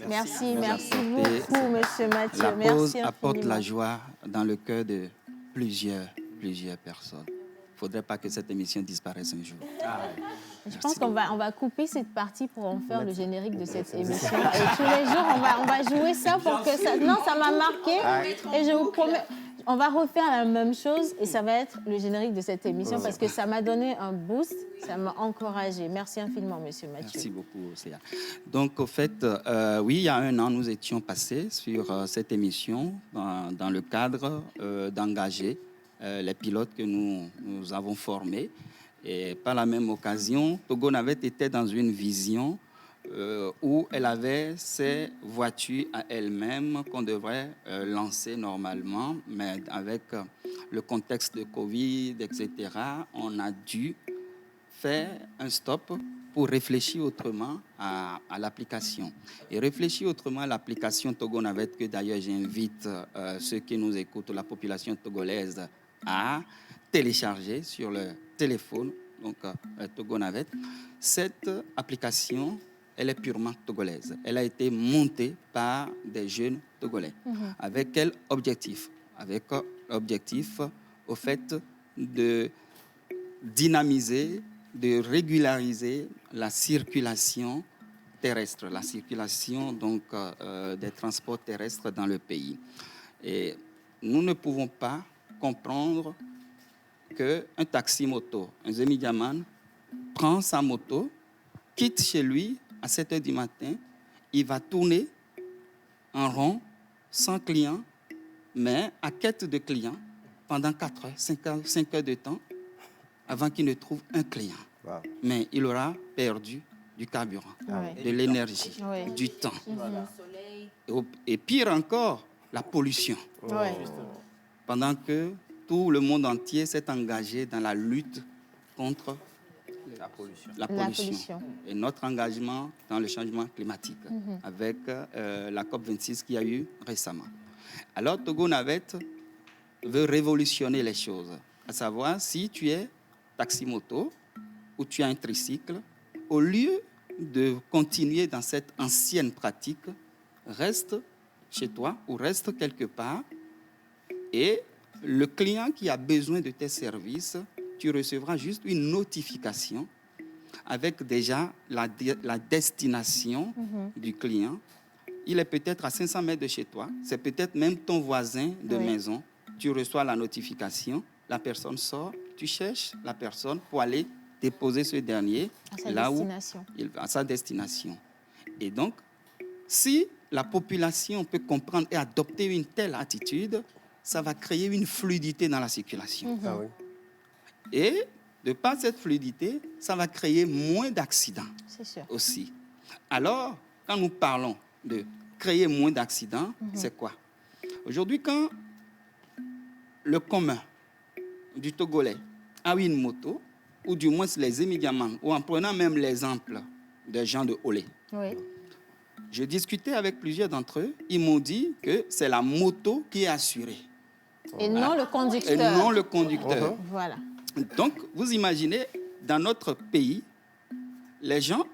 Merci beaucoup, Monsieur Mathieu. La pause Merci apporte infiniment. la joie dans le cœur de plusieurs personnes. Il ne faudrait pas que cette émission disparaisse un jour. Je pense qu'on va couper cette partie pour en faire le générique de cette émission. Et tous les jours, on va jouer ça pour que ça... Non, ça m'a marqué. Et je vous promets, on va refaire la même chose et ça va être le générique de cette émission parce que ça m'a donné un boost, ça m'a encouragé. Merci infiniment, Monsieur Mathieu. Merci beaucoup, Océa. Donc, au fait, oui, il y a un an, nous étions passés sur cette émission dans le cadre d'engager les pilotes que nous avons formés. Et par la même occasion, Togo Navette était dans une vision où elle avait ses voitures à elle-même qu'on devrait lancer normalement, mais avec le contexte de Covid, etc., on a dû faire un stop pour réfléchir autrement à l'application. Et réfléchir autrement à l'application Togo Navette, que d'ailleurs j'invite ceux qui nous écoutent, la population togolaise, à télécharger sur le téléphone, donc Togo Navette. Cette application, elle est purement togolaise. Elle a été montée par des jeunes togolais. Avec quel objectif? Avec l'objectif, au fait, de dynamiser, de régulariser la circulation terrestre, la circulation donc, des transports terrestres dans le pays. Et nous ne pouvons pas comprendre qu'un taxi-moto, un Zemi Diaman, prend sa moto, quitte chez lui à 7 h du matin, il va tourner en rond, sans client, mais à quête de clients pendant 4 heures, 5 heures de temps, avant qu'il ne trouve un client. Wow. Mais il aura perdu du carburant, de l'énergie, du temps. Et pire encore, la pollution. Pendant que tout le monde entier s'est engagé dans la lutte contre la pollution. Et notre engagement dans le changement climatique avec la COP26 qu'il y a eu récemment. Alors, Togo Navette veut révolutionner les choses. À savoir, si tu es taxi-moto ou tu as un tricycle, au lieu de continuer dans cette ancienne pratique, reste chez toi ou reste quelque part et le client qui a besoin de tes services, tu recevras juste une notification avec déjà la destination du client. Il est peut-être à 500 mètres de chez toi, c'est peut-être même ton voisin de maison. Tu reçois la notification, la personne sort, tu cherches la personne pour aller déposer ce dernier à sa destination. Et donc, si la population peut comprendre et adopter une telle attitude, ça va créer une fluidité dans la circulation. Et de par cette fluidité, ça va créer moins d'accidents aussi. Alors, quand nous parlons de créer moins d'accidents, c'est quoi? Aujourd'hui, quand le commun du Togolais a une moto, ou du moins les émigrants, ou en prenant même l'exemple des gens de Olé. Oui. J'ai discuté avec plusieurs d'entre eux. Ils m'ont dit que c'est la moto qui est assurée. Et non le conducteur. Et non le conducteur. Voilà. Donc, vous imaginez, dans notre pays, les gens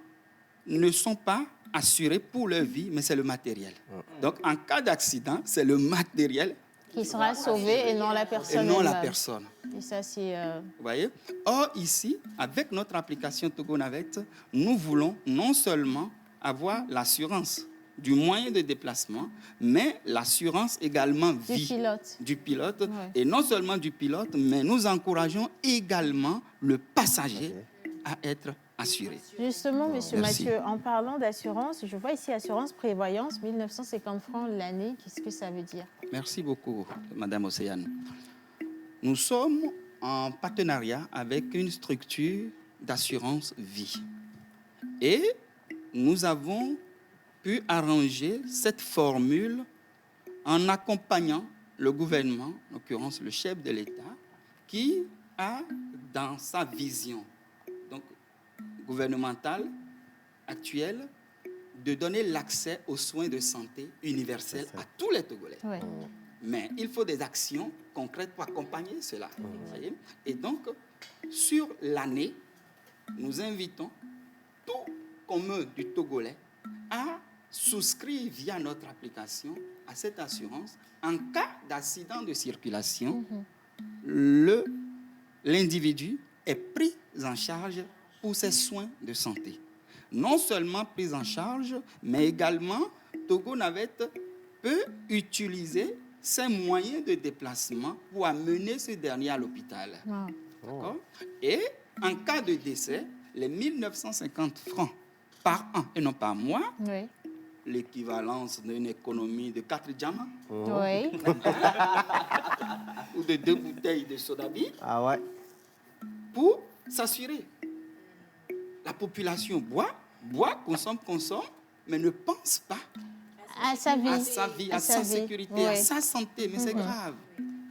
ne sont pas assurés pour leur vie, mais c'est le matériel. Donc, en cas d'accident, c'est le matériel Qui sera sauvé et non la personne. et non la elle-même. personne. Et ça, c'est... Vous voyez? Or, ici, avec notre application Togo Navette, nous voulons non seulement avoir l'assurance du moyen de déplacement, mais l'assurance également vie du pilote. Ouais. Et non seulement du pilote, mais nous encourageons également le passager à être assuré. Justement, Monsieur Merci. Mathieu, en parlant d'assurance, je vois ici assurance prévoyance, 1950 francs l'année. Qu'est-ce que ça veut dire? Merci beaucoup, Madame Océane. Nous sommes en partenariat avec une structure d'assurance vie. Et nous avons pu arranger cette formule en accompagnant le gouvernement, en l'occurrence le chef de l'État, qui a dans sa vision donc, gouvernementale actuelle de donner l'accès aux soins de santé universels à tous les Togolais. Ouais. Mais il faut des actions concrètes pour accompagner cela. Vous voyez? Et donc, sur l'année, nous invitons tout commun du Togolais à souscrire via notre application à cette assurance. En cas d'accident de circulation, l'individu est pris en charge pour ses soins de santé. Non seulement pris en charge, mais également Togo Navette peut utiliser ses moyens de déplacement pour amener ce dernier à l'hôpital. D'accord? Et en cas de décès, les 1950 francs par an et non par mois, l'équivalence d'une économie de 4 diamants Oui. ou de 2 bouteilles de soda-bi pour s'assurer. La population boit, consomme, mais ne pense pas à sa vie, à sa sécurité, à sa santé. Mais c'est grave.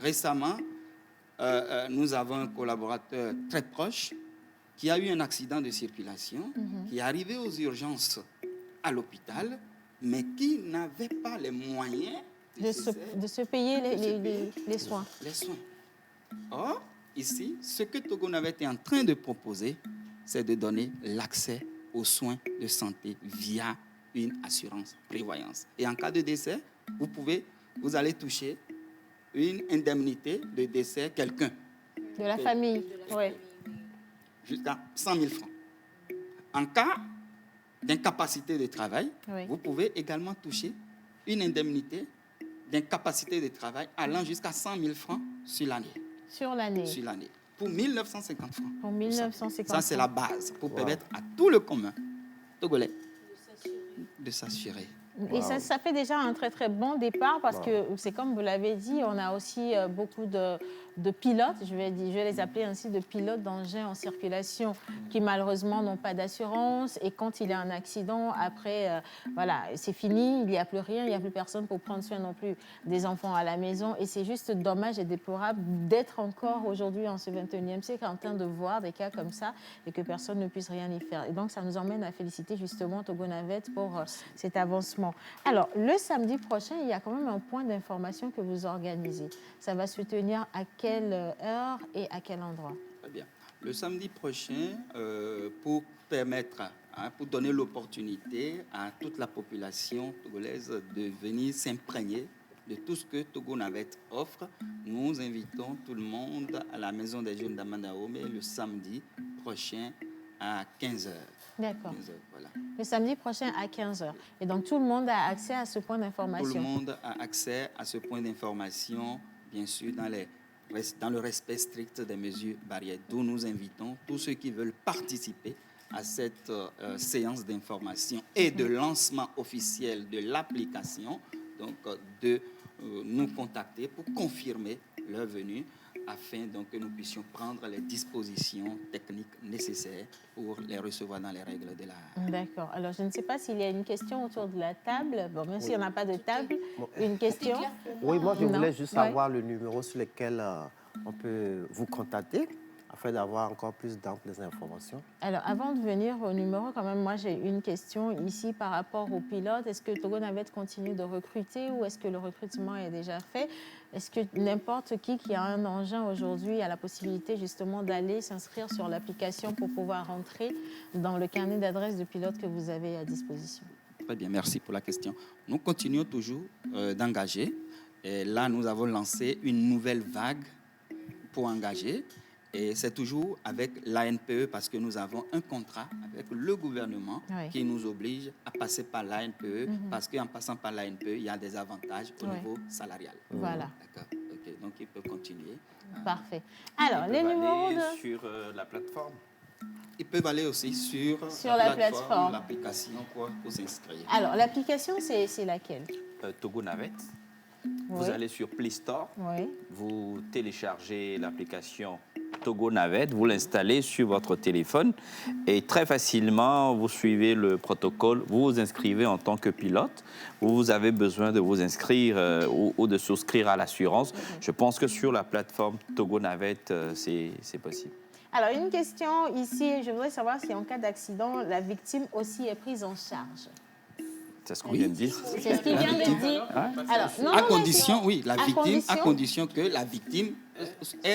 Récemment, nous avons un collaborateur très proche qui a eu un accident de circulation, qui est arrivé aux urgences à l'hôpital, mais qui n'avait pas les moyens de se payer les soins. Les soins. Or, ici, ce que Togo Navette est en train de proposer, c'est de donner l'accès aux soins de santé via une assurance prévoyance. Et en cas de décès, vous allez toucher une indemnité de décès quelqu'un. De la famille, oui. Jusqu'à 100 000 francs. En cas d'incapacité de travail, vous pouvez également toucher une indemnité d'incapacité de travail allant jusqu'à 100 000 francs sur l'année. Sur l'année. Sur l'année. Pour 1950 francs. Pour 1950 Ça, c'est la base pour permettre à tout le commun togolais de s'assurer. Et ça fait déjà un très très bon départ parce que c'est comme vous l'avez dit, on a aussi beaucoup de pilotes, je vais les appeler ainsi, de pilotes d'engins en circulation qui malheureusement n'ont pas d'assurance et quand il y a un accident, après, voilà, c'est fini, il n'y a plus rien, il n'y a plus personne pour prendre soin non plus des enfants à la maison et c'est juste dommage et déplorable d'être encore aujourd'hui en ce 21e siècle en train de voir des cas comme ça et que personne ne puisse rien y faire. Et donc ça nous emmène à féliciter justement Togo Navette pour cet avancement. Alors, le samedi prochain, il y a quand même un point d'information que vous organisez. Ça va se tenir à quelle heure et à quel endroit? Très bien. Le samedi prochain, pour permettre, pour donner l'opportunité à toute la population togolaise de venir s'imprégner de tout ce que Togo Navette offre, nous invitons tout le monde à la Maison des Jeunes d'Amandaome le samedi prochain à 15h. D'accord. 15h, voilà. Le samedi prochain à 15h. Et donc, tout le monde a accès à ce point d'information. Tout le monde a accès à ce point d'information, bien sûr, dans le respect strict des mesures barrières. D'où nous invitons tous ceux qui veulent participer à cette séance d'information et de lancement officiel de l'application, donc de nous contacter pour confirmer leur venue afin donc, que nous puissions prendre les dispositions techniques nécessaires pour les recevoir dans les règles de l'art. D'accord. Alors, je ne sais pas s'il y a une question autour de la table. Bon, même s'il n'y en a pas de table, une question? Oui, moi, je voulais juste savoir le numéro sur lequel on peut vous contacter. afin d'avoir encore plus d'amples informations. Alors, avant de venir au numéro, quand même, moi, j'ai une question ici par rapport aux pilotes. Est-ce que Togo Navette continue de recruter ou est-ce que le recrutement est déjà fait? Est-ce que n'importe qui a un engin aujourd'hui a la possibilité justement d'aller s'inscrire sur l'application pour pouvoir rentrer dans le carnet d'adresses de pilote que vous avez à disposition? Très bien, merci pour la question. Nous continuons toujours d'engager. Et là, nous avons lancé une nouvelle vague pour engager. Et c'est toujours avec l'ANPE parce que nous avons un contrat avec le gouvernement qui nous oblige à passer par l'ANPE parce qu'en passant par l'ANPE, il y a des avantages au niveau salarial. Voilà. D'accord. Ok. Donc, ils peuvent continuer. Parfait. Alors, les numéros de... sur la plateforme. Ils peuvent aller aussi sur la plateforme, l'application pour s'inscrire. Alors, l'application, c'est laquelle? Togo Navette. Vous allez sur Play Store, vous téléchargez l'application Togo Navette, vous l'installez sur votre téléphone et très facilement, vous suivez le protocole, vous vous inscrivez en tant que pilote. Vous avez besoin de vous inscrire ou de souscrire à l'assurance. Je pense que sur la plateforme Togo Navette, c'est possible. Alors, une question ici, je voudrais savoir si en cas d'accident, la victime aussi est prise en charge. C'est ce qu'on vient de dire. C'est ce qu'il vient de dire. Alors, non, à condition, oui, la victime, à condition, condition que la victime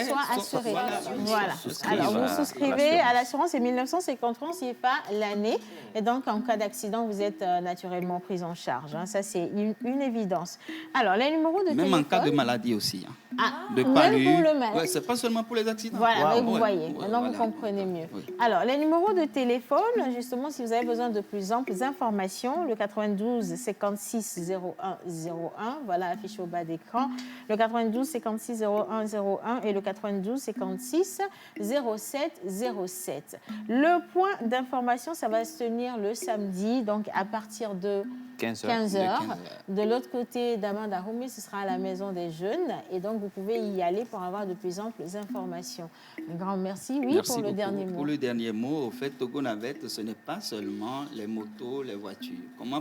soit assurée. Voilà. Alors, vous à souscrivez à l'assurance et 1950 francs CFA l'année. Et donc, en cas d'accident, vous êtes naturellement pris en charge. Hein. Ça, c'est une évidence. Alors, les numéros de téléphone... Même en cas de maladie aussi. Hein. Ah, de même palu. pour le mal. Ouais, c'est pas seulement pour les accidents. Voilà, vous voyez. Maintenant, vous comprenez mieux. Oui. Alors, les numéros de téléphone, justement, si vous avez besoin de plus amples informations, le 92 56 01 01, voilà, affiché au bas d'écran, le 92 56 01 01 et le 92 56 07 07. Le point d'information, ça va se tenir le samedi, donc à partir de 15 heures. De l'autre côté d'Amandahoumi, ce sera à la Maison des Jeunes. Et donc, vous pouvez y aller pour avoir de plus amples informations. Un grand merci. Oui, merci pour le beaucoup. dernier mot. Pour le dernier mot, au fait, Togo Navette, ce n'est pas seulement les motos, les voitures.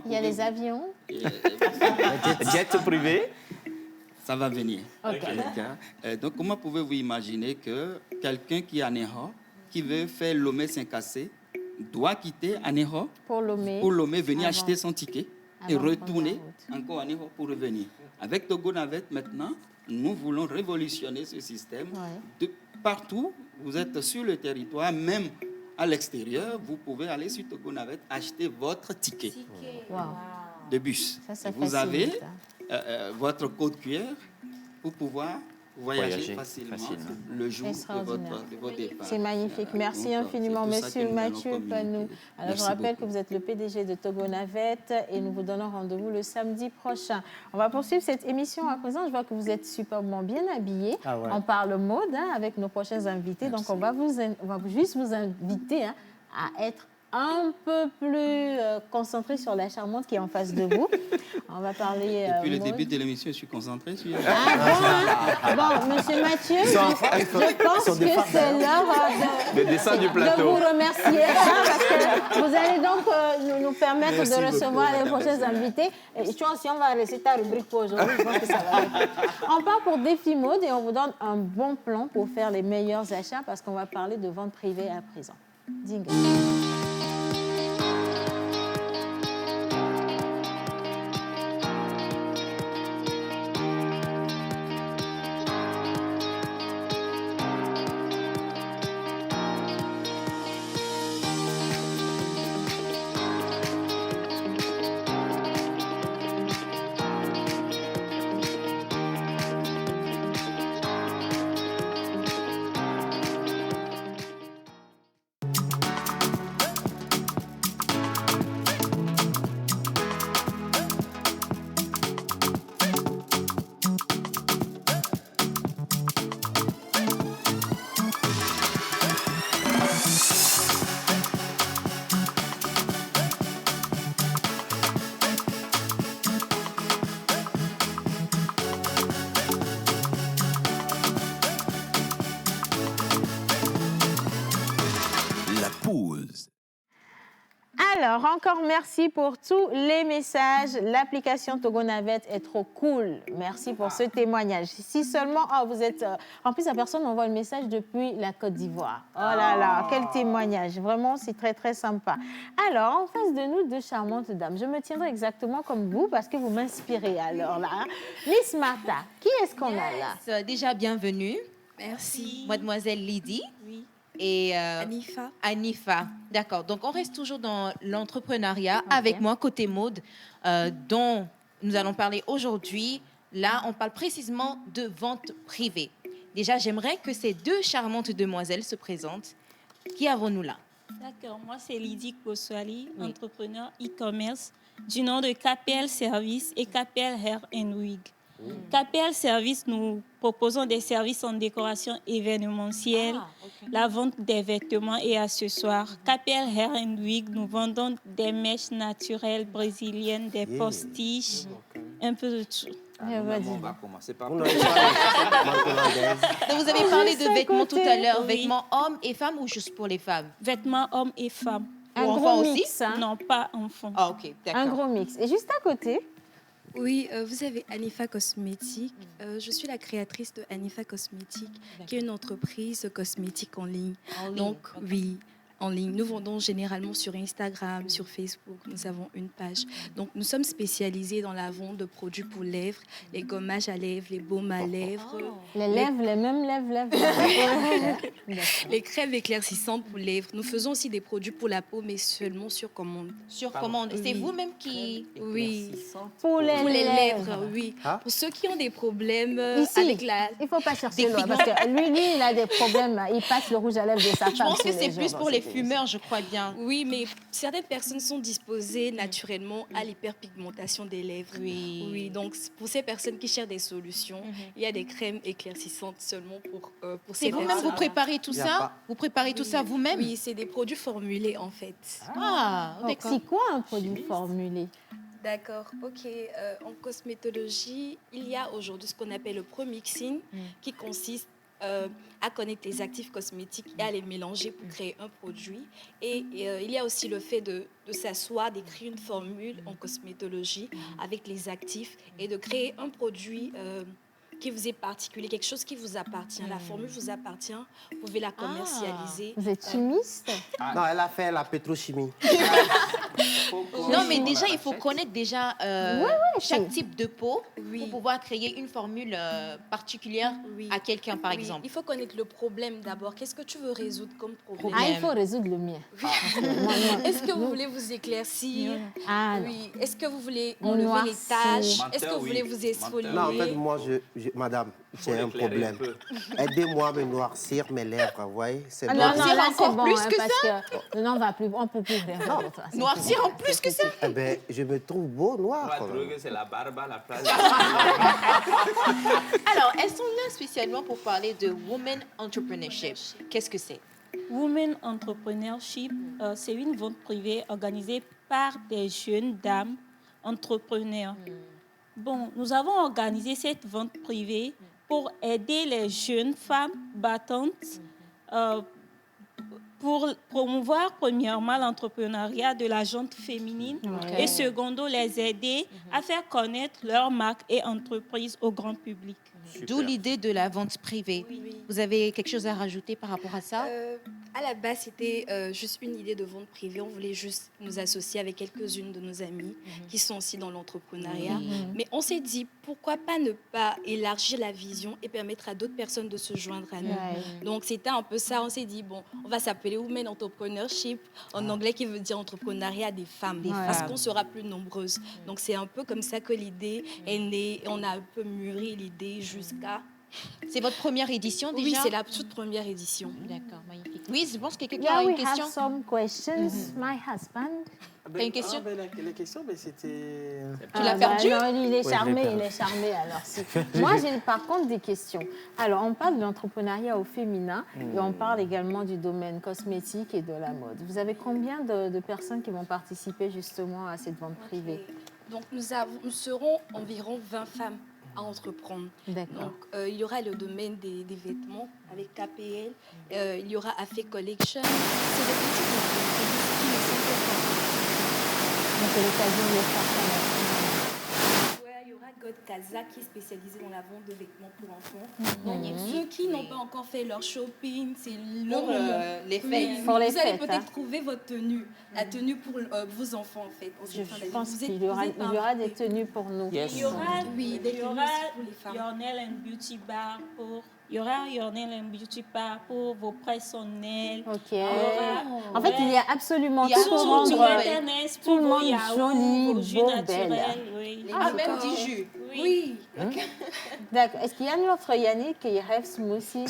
Il y a les avions. Jet privé. Ça va venir. Okay. Donc, comment pouvez-vous imaginer que quelqu'un qui est à Ného, qui veut faire Lomé-Saint-Cassé, doit quitter Aného pour Lomé venir acheter son ticket et retourner encore à Aného pour revenir. Avec Togo Navette maintenant, nous voulons révolutionner ce système. De partout, vous êtes sur le territoire, même à l'extérieur, vous pouvez aller sur Togo Navette acheter votre ticket de bus. Ça vous avez votre code QR pour pouvoir voyager facilement le jour de votre départ. C'est magnifique. Merci infiniment, monsieur Mathieu Panou. Alors, je rappelle que vous êtes le PDG de Togo Navette et nous vous donnons rendez-vous le samedi prochain. On va poursuivre cette émission à présent. Je vois que vous êtes superbement bien habillés. On parle mode avec nos prochains invités. Merci. Donc, on va juste vous inviter à être un peu plus concentré sur la charmante qui est en face de vous. On va parler... Depuis le début de l'émission, je suis concentré sur... Bon, monsieur Mathieu, je pense que c'est l'heure de vous remercier parce que vous allez donc nous permettre de recevoir les prochains invités. Et je pense que si on va laisser ta rubrique pour aujourd'hui, je pense que ça va être... On part pour Défi Mode et on vous donne un bon plan pour faire les meilleurs achats parce qu'on va parler de vente privée à présent. Dingue. Alors, encore merci pour tous les messages. L'application Togo Navette est trop cool. Merci pour ce témoignage. Si seulement, vous êtes... En plus, la personne m'envoie le message depuis la Côte d'Ivoire. Oh là là, quel témoignage. Vraiment, c'est très, très sympa. Alors, en face de nous, deux charmantes dames. Je me tiendrai exactement comme vous parce que vous m'inspirez. Alors là, Miss Martha, qui est-ce qu'on a là? Déjà, bienvenue. Merci. Mademoiselle Lydie. Oui. Et Anifa. D'accord. Donc, on reste toujours dans l'entrepreneuriat avec moi, côté mode, dont nous allons parler aujourd'hui. Là, on parle précisément de vente privée. Déjà, j'aimerais que ces deux charmantes demoiselles se présentent. Qui avons-nous là? D'accord. Moi, c'est Lydie Koswali, entrepreneur e-commerce du nom de KPL Service et KPL Hair and Wig. KPL Service, nous proposons des services en décoration événementielle, la vente des vêtements et accessoires. KPL Hair and Wig, nous vendons des mèches naturelles brésiliennes, des postiches, un peu de tout. On va commencer par... Donc, vous avez parlé de vêtements tout à l'heure, vêtements hommes et femmes ou juste pour les femmes? Vêtements hommes et femmes. Un gros mix, hein? Non, pas enfants. Ah, ok, d'accord. Un gros mix. Et juste à côté? Oui, vous avez Anifa Cosmétique. Je suis la créatrice de Anifa Cosmétique, qui est une entreprise cosmétique en ligne. Donc, oui, en ligne. Nous vendons généralement sur Instagram, sur Facebook. Nous avons une page. Donc, nous sommes spécialisés dans la vente de produits pour lèvres, les gommages à lèvres, les baumes à lèvres. Les lèvres, les mêmes lèvres. Les crèmes éclaircissantes pour lèvres. Nous faisons aussi des produits pour la peau, mais seulement sur commande. Sur commande. C'est vous-même qui... Oui. Pour les lèvres, oui. Pour ceux qui ont des problèmes avec la... Il ne faut pas chercher loin, parce que lui, il a des problèmes. Il passe le rouge à lèvres de sa femme. Je pense que c'est plus pour les fumeurs, je crois bien. Oui, mais certaines personnes sont disposées naturellement à l'hyperpigmentation des lèvres. Oui, donc pour ces personnes qui cherchent des solutions, il y a des crèmes éclaircissantes seulement pour ces personnes. Vous-même, vous préparez tout ça? Vous préparez tout ça vous-même? Oui, c'est des produits formulés en fait. Ah, d'accord. C'est quoi un produit formulé? D'accord, ok. En cosmétologie, il y a aujourd'hui ce qu'on appelle le pro-mixing qui consiste à connaître les actifs cosmétiques et à les mélanger pour créer un produit. Et il y a aussi le fait de s'asseoir, d'écrire une formule en cosmétologie avec les actifs et de créer un produit qui vous est particulier, quelque chose qui vous appartient. La formule vous appartient, vous pouvez la commercialiser. Vous êtes chimiste? Non, elle a fait la pétrochimie. Non, mais déjà, il faut connaître déjà chaque type de peau pour pouvoir créer une formule particulière à quelqu'un, par exemple. Il faut connaître le problème d'abord. Qu'est-ce que tu veux résoudre comme problème? Ah, il faut résoudre le mien. Est-ce que vous voulez vous éclaircir? Oui. Est-ce que vous voulez enlever les taches? Est-ce que vous voulez vous exfolier? Non, en fait, moi, madame, j'ai un problème. Aidez-moi à me noircir mes lèvres, vous voyez? Non, là, c'est bon, parce que non, on ne peut plus rien. Noircir en plus que ça? Eh bien, je me trouve beau noir. On va trouver que c'est la barbe à la place. Alors, elles sont là spécialement pour parler de Women Entrepreneurship. Qu'est-ce que c'est? Women Entrepreneurship, c'est une vente privée organisée par des jeunes dames entrepreneurs. Bon, nous avons organisé cette vente privée pour aider les jeunes femmes battantes pour promouvoir premièrement l'entrepreneuriat de la gente féminine et secondo les aider à faire connaître leur marque et entreprise au grand public. D'où l'idée de la vente privée. Vous avez quelque chose à rajouter par rapport à ça? À la base, c'était juste une idée de vente privée. On voulait juste nous associer avec quelques-unes de nos amies qui sont aussi dans l'entrepreneuriat. Mais on s'est dit, pourquoi pas ne pas élargir la vision et permettre à d'autres personnes de se joindre à nous. Donc, c'était un peu ça. On s'est dit, bon, on va s'appeler Women Entrepreneurship, en anglais qui veut dire entrepreneuriat des femmes, parce qu'on sera plus nombreuses. Donc, c'est un peu comme ça que l'idée est née. On a un peu mûri l'idée jusqu'à... C'est votre première édition déjà? Oui, c'est la toute première édition. D'accord, magnifique. Oui, je pense que quelqu'un a une question. We have some questions. My husband. T'as une question? La question, mais c'était... Tu l'as perdu? Non, il est charmé, alors. Moi, j'ai par contre des questions. Alors, on parle de l'entrepreneuriat au féminin et on parle également du domaine cosmétique et de la mode. Vous avez combien de personnes qui vont participer justement à cette vente privée? Donc, nous serons environ 20 femmes à entreprendre. Donc, il y aura le domaine des vêtements avec KPL, il y aura Afé Collection. C'est des petites entreprises qui ne sont pas c'est l'occasion de le faire quand même. Ouais, il y aura God Kaza qui est spécialisé dans la vente de vêtements pour enfants. Donc, ceux qui n'ont pas encore fait leur shopping, c'est le Pour moment. les fêtes. Oui, Pour les vous allez fêtes, peut-être hein. trouver votre tenue, la tenue pour vos enfants en fait. en Je cette fin d'année. pense Vous êtes- qu'il y aura, vous êtes il y aura des invités. tenues pour nous. Yes. Il y aura, Oui, des il y tenues aura aussi pour les femmes. Your Nail and Beauty Bar pour... Il y aura Your Nail and Beauty Bar pour vos personnels. Ok. Oh. En fait, il y a absolument tout pour Sur rendre Internet, tout le pour monde vos yaourts, joli, vos jus beau, naturels, belle. oui. Ah, même du jus. Oui. D'accord. Est-ce qu'il y a notre Yannick qui rêve smoothie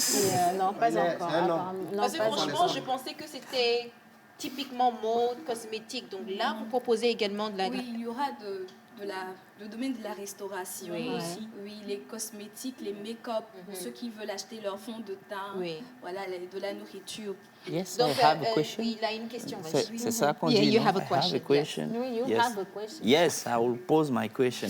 non, pas encore. apparemment. Non, Parce que pas franchement, encore. je pensais que c'était typiquement mode, cosmétique. Donc là, vous proposez également de la... Oui, il y aura le domaine de la restauration Oui. aussi. Oui, les cosmétiques, les make-up, pour ceux qui veulent acheter leur fond de teint, Oui. voilà, de la nourriture. Yes, Donc, I have a question. il a une question. C'est ça qu'on Yeah, dit. you non? have a I question, have a question. Oui, you Yes. have a question. Yes, I will pose my question.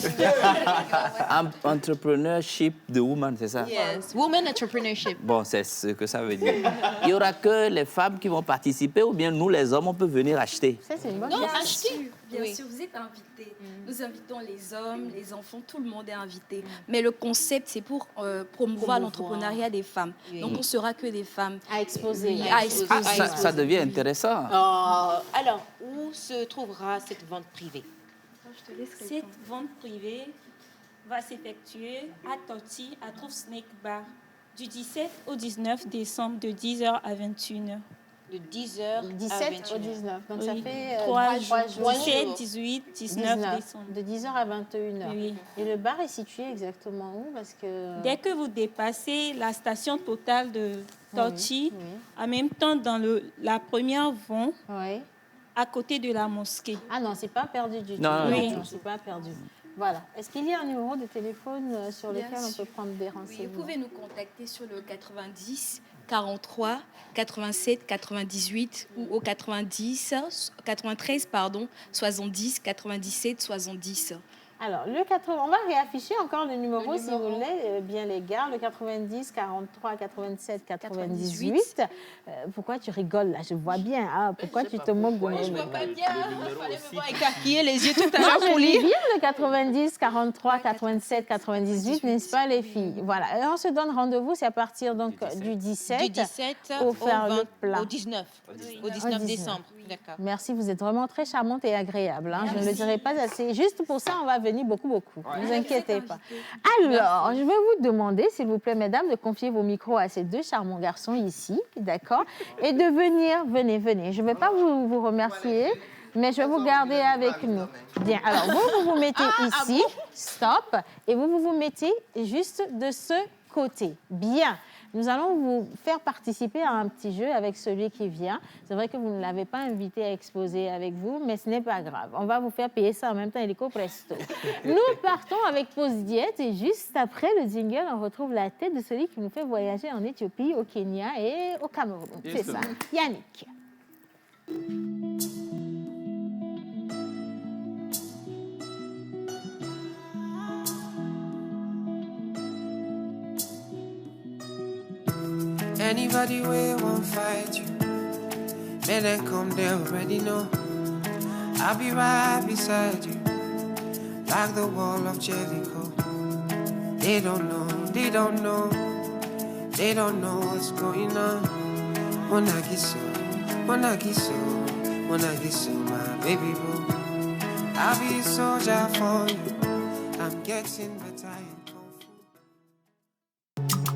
Entrepreneurship de woman, c'est ça? Yes, woman entrepreneurship. Bon, c'est ce que ça veut dire. Il n'y aura que les femmes qui vont participer ou bien nous, les hommes, on peut venir acheter? Ça, c'est une bonne Non, question. acheter. Bien Oui. sûr, vous êtes invités. Nous invitons les hommes, les enfants, tout le monde est invité. Mais le concept, c'est pour promouvoir l'entrepreneuriat des femmes. Oui. Donc, on ne sera que des femmes. À exposer. Oui, à exposer. Ah, ça devient intéressant. Alors, où se trouvera cette vente privée? Je te laisse Cette répondre. vente privée va s'effectuer à Toti, à Trouve Snake Bar, du 17 au 19 décembre, de 10h à 21h. De 10h 17 au 19. Donc, ça Oui. fait 3 3 jours. 17, 18, 19 décembre. De 10h à 21h. Oui. Et le bar est situé exactement où? Parce que... Dès que vous dépassez la station totale de Toti, Oui. en même temps dans la première vente, Oui. à côté de la mosquée. Ah non, c'est pas perdu du tout. Non, non, Non, non. c'est pas perdu. Voilà. Est-ce qu'il y a un numéro de téléphone sur Bien lequel on sûr. peut prendre des Oui, renseignements? vous pouvez nous contacter sur le 90 43 87 98 ou au 93 70 97 70. Alors, le 80, on va réafficher encore le numéro, si vous voulez, bien les gars. Le 90 43 87 98. Pourquoi tu rigoles là? Je vois bien. Ah, pourquoi tu te moques de moi? Je vois pas bien. Il fallait me voir écarquiller les yeux tout à Non, l'heure je pour dis lire. bien le 90 43 87 98, n'est-ce pas les filles? Voilà. Et on se donne rendez-vous, c'est à partir donc du 17. Du 17 pour faire le plat. au 19. Au 19 décembre. D'accord. Merci, vous êtes vraiment très charmante et agréable. Hein. Je ne le dirai pas assez. Juste pour ça, on va venir beaucoup. Ne vous inquiétez pas. Alors, je vais vous demander, s'il vous plaît, mesdames, de confier vos micros à ces deux charmants garçons ici, d'accord? Et de venir, venez. Je ne vais pas vous remercier, mais je vais vous garder avec nous. Bien, alors vous mettez ici, stop, et vous mettez juste de ce côté. Bien. Nous allons vous faire participer à un petit jeu avec celui qui vient. C'est vrai que vous ne l'avez pas invité à exposer avec vous, mais ce n'est pas grave. On va vous faire payer ça en même temps, illico presto. Nous partons avec Pause Diète et juste après le jingle, on retrouve la tête de celui qui nous fait voyager en Éthiopie, au Kenya et au Cameroun. C'est ça, Yannick. Anybody way won't fight you, man, then come, they already know. I'll be right beside you, like the wall of Jericho. They don't know, they don't know, they don't know what's going on. Monagiso, Monagiso, Monagiso, my baby boo. I'll be a soldier for you. I'm getting better in Kung Fu.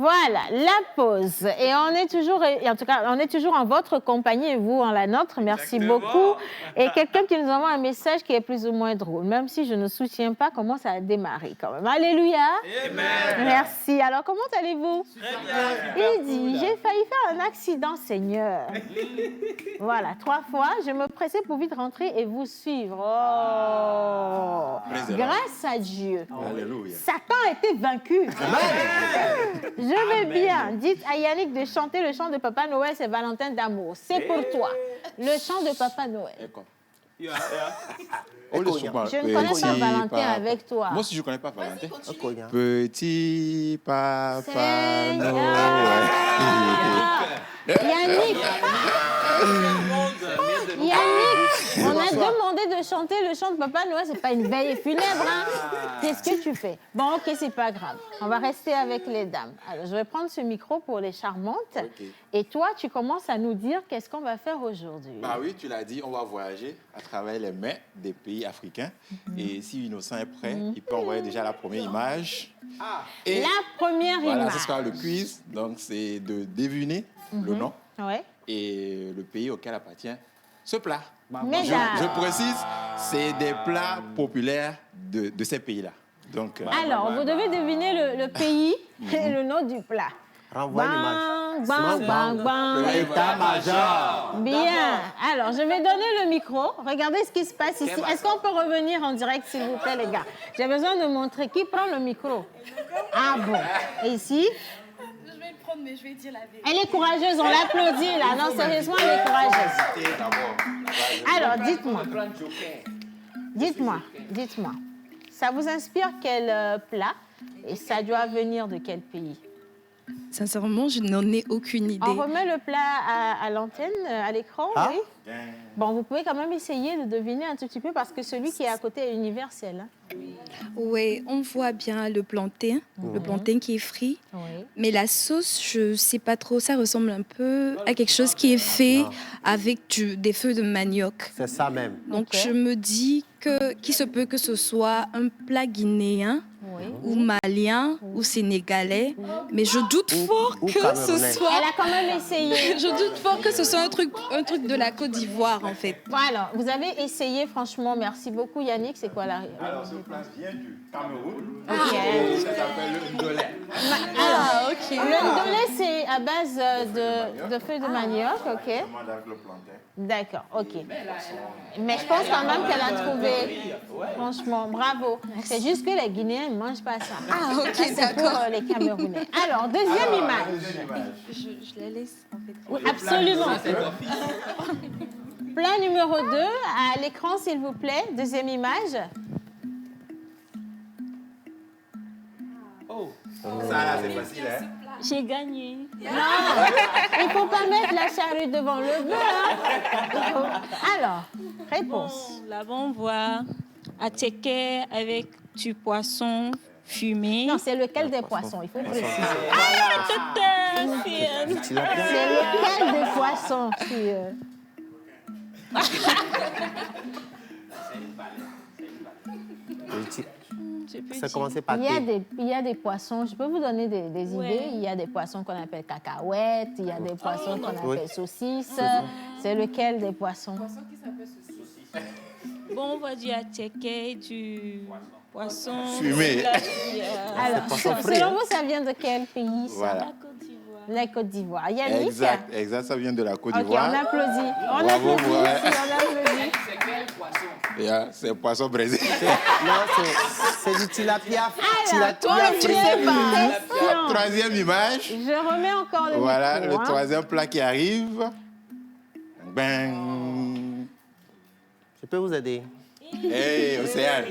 Voilà, la pause. Et on est toujours, et en tout cas, on est toujours en votre compagnie et vous en la nôtre. Merci beaucoup. Et quelqu'un qui nous envoie un message qui est plus ou moins drôle, même si je ne soutiens pas comment ça a démarré quand même. Alléluia. Amen. Merci. Alors, comment allez-vous? Très bien. Il dit, j'ai failli faire un accident, Seigneur. Voilà, 3 fois. Je me pressais pour vite rentrer et vous suivre. Oh, grâce à Dieu. Alléluia. Satan a été vaincu. Je vais bien. Dites à Yannick de chanter le chant de Papa Noël, c'est Valentin d'amour. C'est pour toi. Le chant de Papa Noël. Je ne connais pas Valentin avec toi. Moi aussi, je ne connais pas Valentin. Okoya. Petit Papa Seigneur. Noël. Yannick, on a demandé de chanter le chant de Papa Noël. C'est pas une veille funèbre, hein? Qu'est-ce que tu fais? Bon, ok, c'est pas grave. On va rester avec les dames. Alors, je vais prendre ce micro pour les charmantes. Ok. Et toi, tu commences à nous dire qu'est-ce qu'on va faire aujourd'hui. Bah oui, tu l'as dit, on va voyager à travers les mains des pays africains. Et si Innocent est prêt, il peut envoyer déjà la première image. Et la première voilà, image. ce sera le quiz. Donc, c'est de deviner le nom et le pays auquel appartient ce plat. Je précise, c'est des plats populaires de ces pays-là. Donc, alors, vous devez deviner le pays et le nom du plat. Renvoie l'image. Bang, bang, bang. L'état-major. Bien. Alors, je vais donner le micro. Regardez ce qui se passe ici. Est-ce qu'on peut revenir en direct, s'il vous plaît, les gars? J'ai besoin de montrer qui prend le micro. Ah bon. Et ici? Je vais le prendre, mais je vais dire la vérité. Elle est courageuse, on l'applaudit là. Non, sérieusement, elle est courageuse. Alors, dites-moi. Ça vous inspire quel plat? Et ça doit venir de quel pays? Sincèrement, je n'en ai aucune idée. On remet le plat à l'antenne, à l'écran, oui? Bon, vous pouvez quand même essayer de deviner un tout petit peu parce que celui qui est à côté est universel. Hein? Oui, on voit bien le plantain qui est frit. Oui. Mais la sauce, je ne sais pas trop, ça ressemble un peu à quelque chose qui est fait avec des feuilles de manioc. C'est ça même. Donc je me dis qu'il se peut que ce soit un plat guinéen ou malien ou sénégalais, mais je doute fort que ce soit... Elle a quand même essayé. Je doute fort que ce soit un truc de la Côte d'Ivoire, en fait. Voilà, vous avez essayé, franchement, merci beaucoup. Yannick, c'est quoi la... Alors, ce plat vient du Cameroun. Ok. Et ça s'appelle le ndolé. Alors, le ndolé, c'est à base de feuilles de manioc, ok. Avec le plantain. D'accord, ok. Mais je pense quand même qu'elle a trouvé. Franchement, bravo. C'est juste que les Guinéens ne mangent pas ça. Ah, ok, ça, c'est pour les Camerounais. Alors, deuxième image. Je la laisse, en fait. Oui, absolument. Plat numéro 2, à l'écran, s'il vous plaît. Deuxième image. Oh, ça là, c'est facile, hein? J'ai gagné. Non, il ne faut pas mettre la charrue devant le bœuf. Hein. Alors, réponse. Bon, là-bas, on voit attiéké avec du poisson fumé. Non, c'est lequel des poissons? Il faut préciser. Ah, C'est lequel des poissons? Ça commence par il y a des poissons, je peux vous donner des idées. Il y a des poissons qu'on appelle cacahuètes, il y a des poissons qu'on appelle saucisses. C'est lequel des poissons? Bon, on va dire attiéké, du poisson fumé. Alors, selon vous, ça vient de quel pays? Ça? Voilà. La Côte d'Ivoire. Yannick? Exact, ça vient de la Côte Ok, d'Ivoire. on applaudit. On Bravo, applaudit ouais. ici, on applaudit. C'est un poisson brésilien. Non, c'est du tilapia. Troisième image. Je remets encore le Voilà, micro, le troisième plat qui arrive. Bang. Je peux vous aider? Hey, Océane.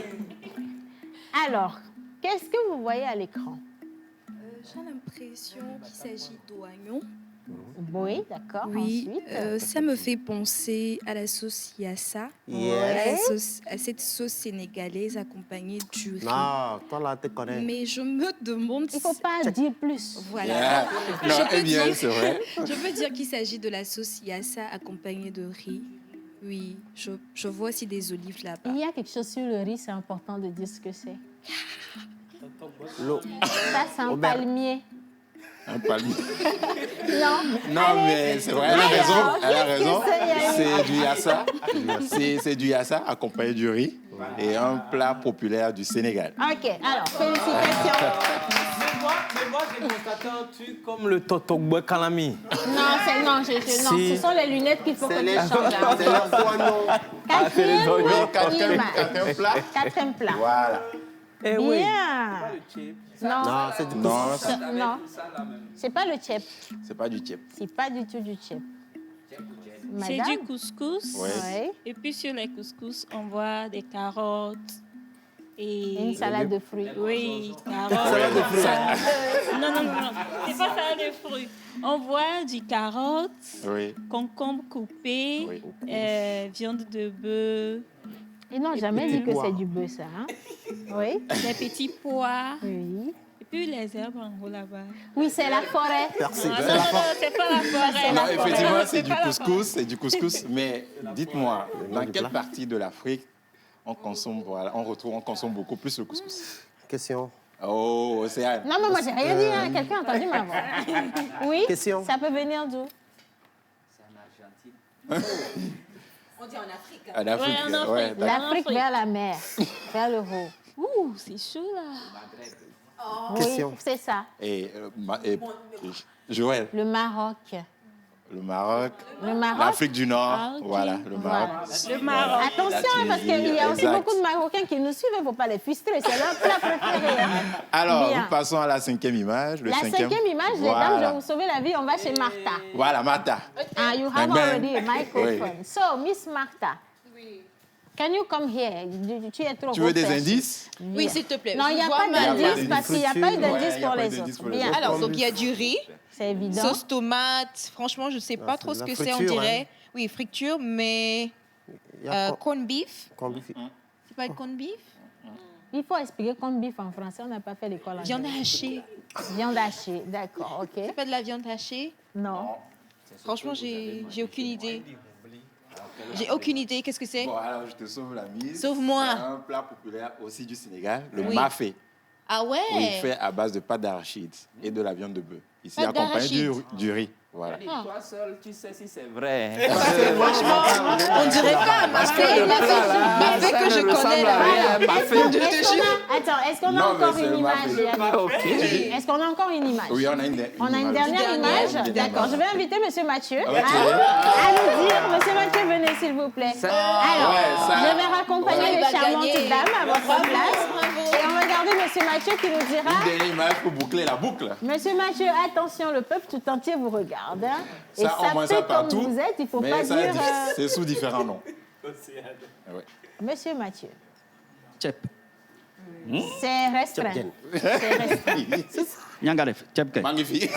Alors, qu'est-ce que vous voyez à l'écran? J'ai l'impression qu'il s'agit d'oignons. Oui, d'accord. Oui, Ensuite, ça me fait penser à la sauce yassa, à cette sauce sénégalaise accompagnée du riz. Non, toi là, tu connais. Mais je me demande... Il ne faut pas dire plus. Voilà. Yeah. Non, c'est vrai. Je peux dire qu'il s'agit de la sauce yassa accompagnée de riz. Oui, je vois aussi des olives là-bas. Il y a quelque chose sur le riz, c'est important de dire ce que c'est. L'eau. Ça, c'est un palmier. Un palmier. Non. Non, Allez. mais c'est vrai, elle a raison. Alors, Elle a qu'est-ce raison. que c'est, Yannick? C'est du yassa. C'est du yassa accompagné du riz et un plat populaire du Sénégal. Ok, alors, félicitations. Mais moi, j'ai constaté un truc comme le Totogwe Kalami. Non, non, ce sont les lunettes qu'il faut que tu changes. Hein. C'est leur poignon. Quatrième plat. Quatrième plat. Voilà. Eh Bien. oui. Non, Non, c'est du Non, non. C'est pas le chep. c'est pas du tchep. C'est pas du tout du chep. C'est Madame? du couscous. Ouais. Ouais. Et puis sur les couscous, on voit des carottes et Une salade de fruits. Oui, carottes. Non, c'est pas salade de fruits. On voit du carotte, Oui. concombre coupé, Oui. viande de bœuf, Ils n'ont jamais dit que c'est du bœuf, ça. Hein? Oui. des petits pois. Oui. Et puis les herbes en haut là-bas. Oui, c'est la forêt. Non, c'est pas la forêt. Non, la effectivement, forêt. c'est du pas la couscous, c'est du couscous. Mais dites-moi, dans quelle partie de l'Afrique on consomme beaucoup plus le couscous? Question. Oh, Océane. Non, mais moi, j'ai rien dit. Hein. Quelqu'un a entendu ma voix. Oui. Question. Ça peut venir d'où? On dit en Afrique. En Afrique, Ouais, en Afrique. ouais, d'accord. L'Afrique vers la mer, vers le haut. Ouh, c'est chaud là. Question. Oui, c'est ça. Et Joël, Le Maroc. le Maroc, Le Maroc. l'Afrique du Nord, Ah, ok. voilà, le Maroc. Le Maroc. Attention, parce qu'il y a aussi Exact. beaucoup de Marocains qui nous suivent. Il ne faut pas les frustrer. C'est leur plat préféré. Hein. Alors, Bien. nous passons à la cinquième image. Le La cinquième image, les dames, je vais vous sauver la vie. On va chez Martha. Voilà, Martha. You have Ben, already a microphone. oui. So, Miss Martha, can you come here? Tu es trop Tu veux des recherchée. indices? Oui, s'il te plaît. Non, il n'y a Je pas vois mal. d'indice parce qu'il n'y a pas eu d'indice Ouais, il y a pour pas les d'indice autres. pour les Bien. autres. Alors, donc il y a du riz, C'est évident. sauce tomate. Franchement, je ne sais pas c'est trop de ce la que c'est, on friture, dirait. Oui, friture, mais Il y a corn beef. combien- C'est pas corn beef? Il faut expliquer comme bif en français. On n'a pas fait l'école en Viande anglais. hachée. Viande hachée, d'accord, ok. C'est pas de la viande hachée? Non. Franchement, j'ai aucune idée. J'ai aucune idée. Qu'est-ce que c'est? Bon, alors je te sauve la mise. Sauve-moi. C'est un plat populaire aussi du Sénégal, le Oui. mafé. Ah ouais? Oui, fait à base de pâte d'arachide et de la viande de bœuf. Ici, Pâte accompagné d'arachide. du riz. Voilà. Toi seul, tu sais si c'est vrai. On dirait pas, mafé que je connais là. Est-ce qu'on a Non, mais encore c'est une le image, mafé. Yannick? Ok. Est-ce qu'on a encore une image? Oui, on a une On a une dernière image. Une D'accord. image. Je vais inviter M. Mathieu Ok. à nous dire. M. Mathieu, venez s'il vous plaît. Alors, Ouais, ça- je vais raccompagner Ouais, il les va charmantes gagner. dames à votre Bravo, place. bravo. Et on va garder M. Mathieu qui nous dira. Une dernière image pour boucler la boucle. Monsieur Mathieu, attention, le peuple tout entier vous regarde. Hein. Et Ça, on mange ça sapé comme partout. vous êtes, il ne faut Mais pas ça, dire... c'est sous différents noms. Ouais. Monsieur Mathieu, Chep. c'est restreint. C'est restreint. Nyangaref, chep. Magnifique.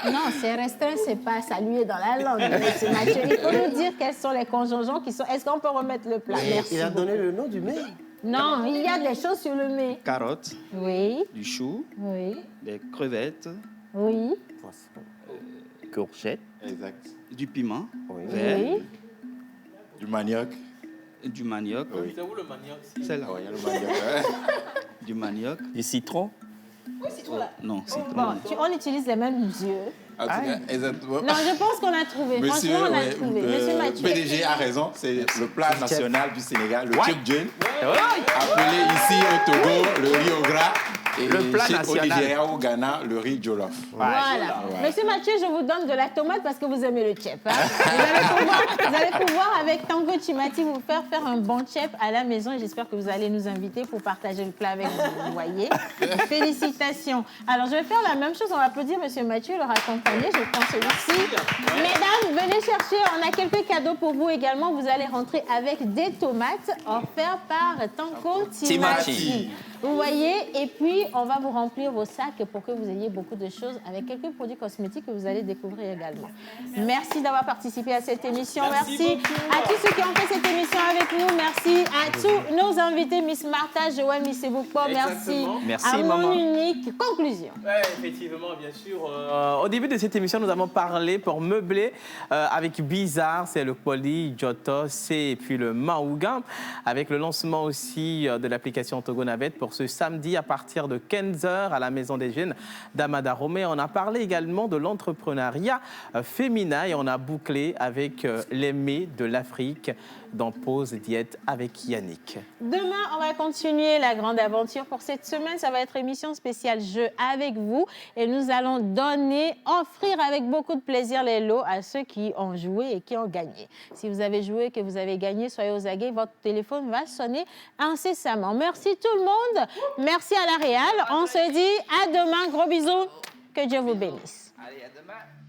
Non, c'est restreint, c'est pas salué dans la langue, monsieur Mathieu. Il faut nous dire quels sont les conjongens qui sont... Est-ce qu'on peut remettre le plat? Merci. Il a donné le nom du mets. Non, il y a des choses sur le mets. Carottes, Oui, du chou, oui, des crevettes, oui, Courgette. Exact. du piment Oui. vert, oui. Du manioc. du manioc. Oui. C'est où le manioc? C'est là. Oh, il y a le manioc. Du manioc. Du citron. Non, citron. Bon, on utilise les mêmes yeux. En tout cas, exactement. Non, je pense qu'on a trouvé. Monsieur, Franchement, on a ouais, trouvé. Monsieur Mathieu. PDG a raison, c'est le plat national du Sénégal, le Ouais. tchèque appelé ici au Togo le riz au gras et Le plat chez national. au Nigeria, au Ghana, le riz jollof. Voilà. Ouais. Monsieur Mathieu, je vous donne de la tomate parce que vous aimez le chep. Hein. Vous allez pouvoir, avec Tango Chimati, vous faire un bon chep à la maison et j'espère que vous allez nous inviter pour partager le plat avec vous. Vous voyez. Félicitations. Alors, je vais faire la même chose. On va applaudir Monsieur Mathieu, le raccompagner. Je prends celui-ci. Mesdames, venez chercher. On a quelques cadeaux pour vous également. Vous allez rentrer avec des tomates offertes par Tango Chimati. Vous voyez, et puis on va vous remplir vos sacs pour que vous ayez beaucoup de choses avec quelques produits cosmétiques que vous allez découvrir également. Merci d'avoir participé à cette émission. Merci à tous ceux qui ont fait cette émission avec nous. Merci à tous nos invités, Miss Martha, Joël, Miss Ebouko. Merci. Exactement. Merci, à mon maman. unique conclusion. Ouais, effectivement, bien sûr. Au début de cette émission, nous avons parlé pour meubler avec Bizarre, c'est le Poli, Jotos et puis le Maouga, avec le lancement aussi de l'application Togo Navette pour ce samedi à partir de de 15h à la Maison des Jeunes d'Amada Romé. On a parlé également de l'entrepreneuriat féminin et on a bouclé avec les mets de l'Afrique dans Pause Diète avec Yannick. Demain, on va continuer la grande aventure. Pour cette semaine, ça va être émission spéciale jeu avec vous et nous allons offrir avec beaucoup de plaisir les lots à ceux qui ont joué et qui ont gagné. Si vous avez joué et que vous avez gagné, soyez aux aguets, votre téléphone va sonner incessamment. Merci tout le monde. Merci à la Réal. On se dit à demain. Gros bisous. Que Dieu vous bénisse. Allez, à demain.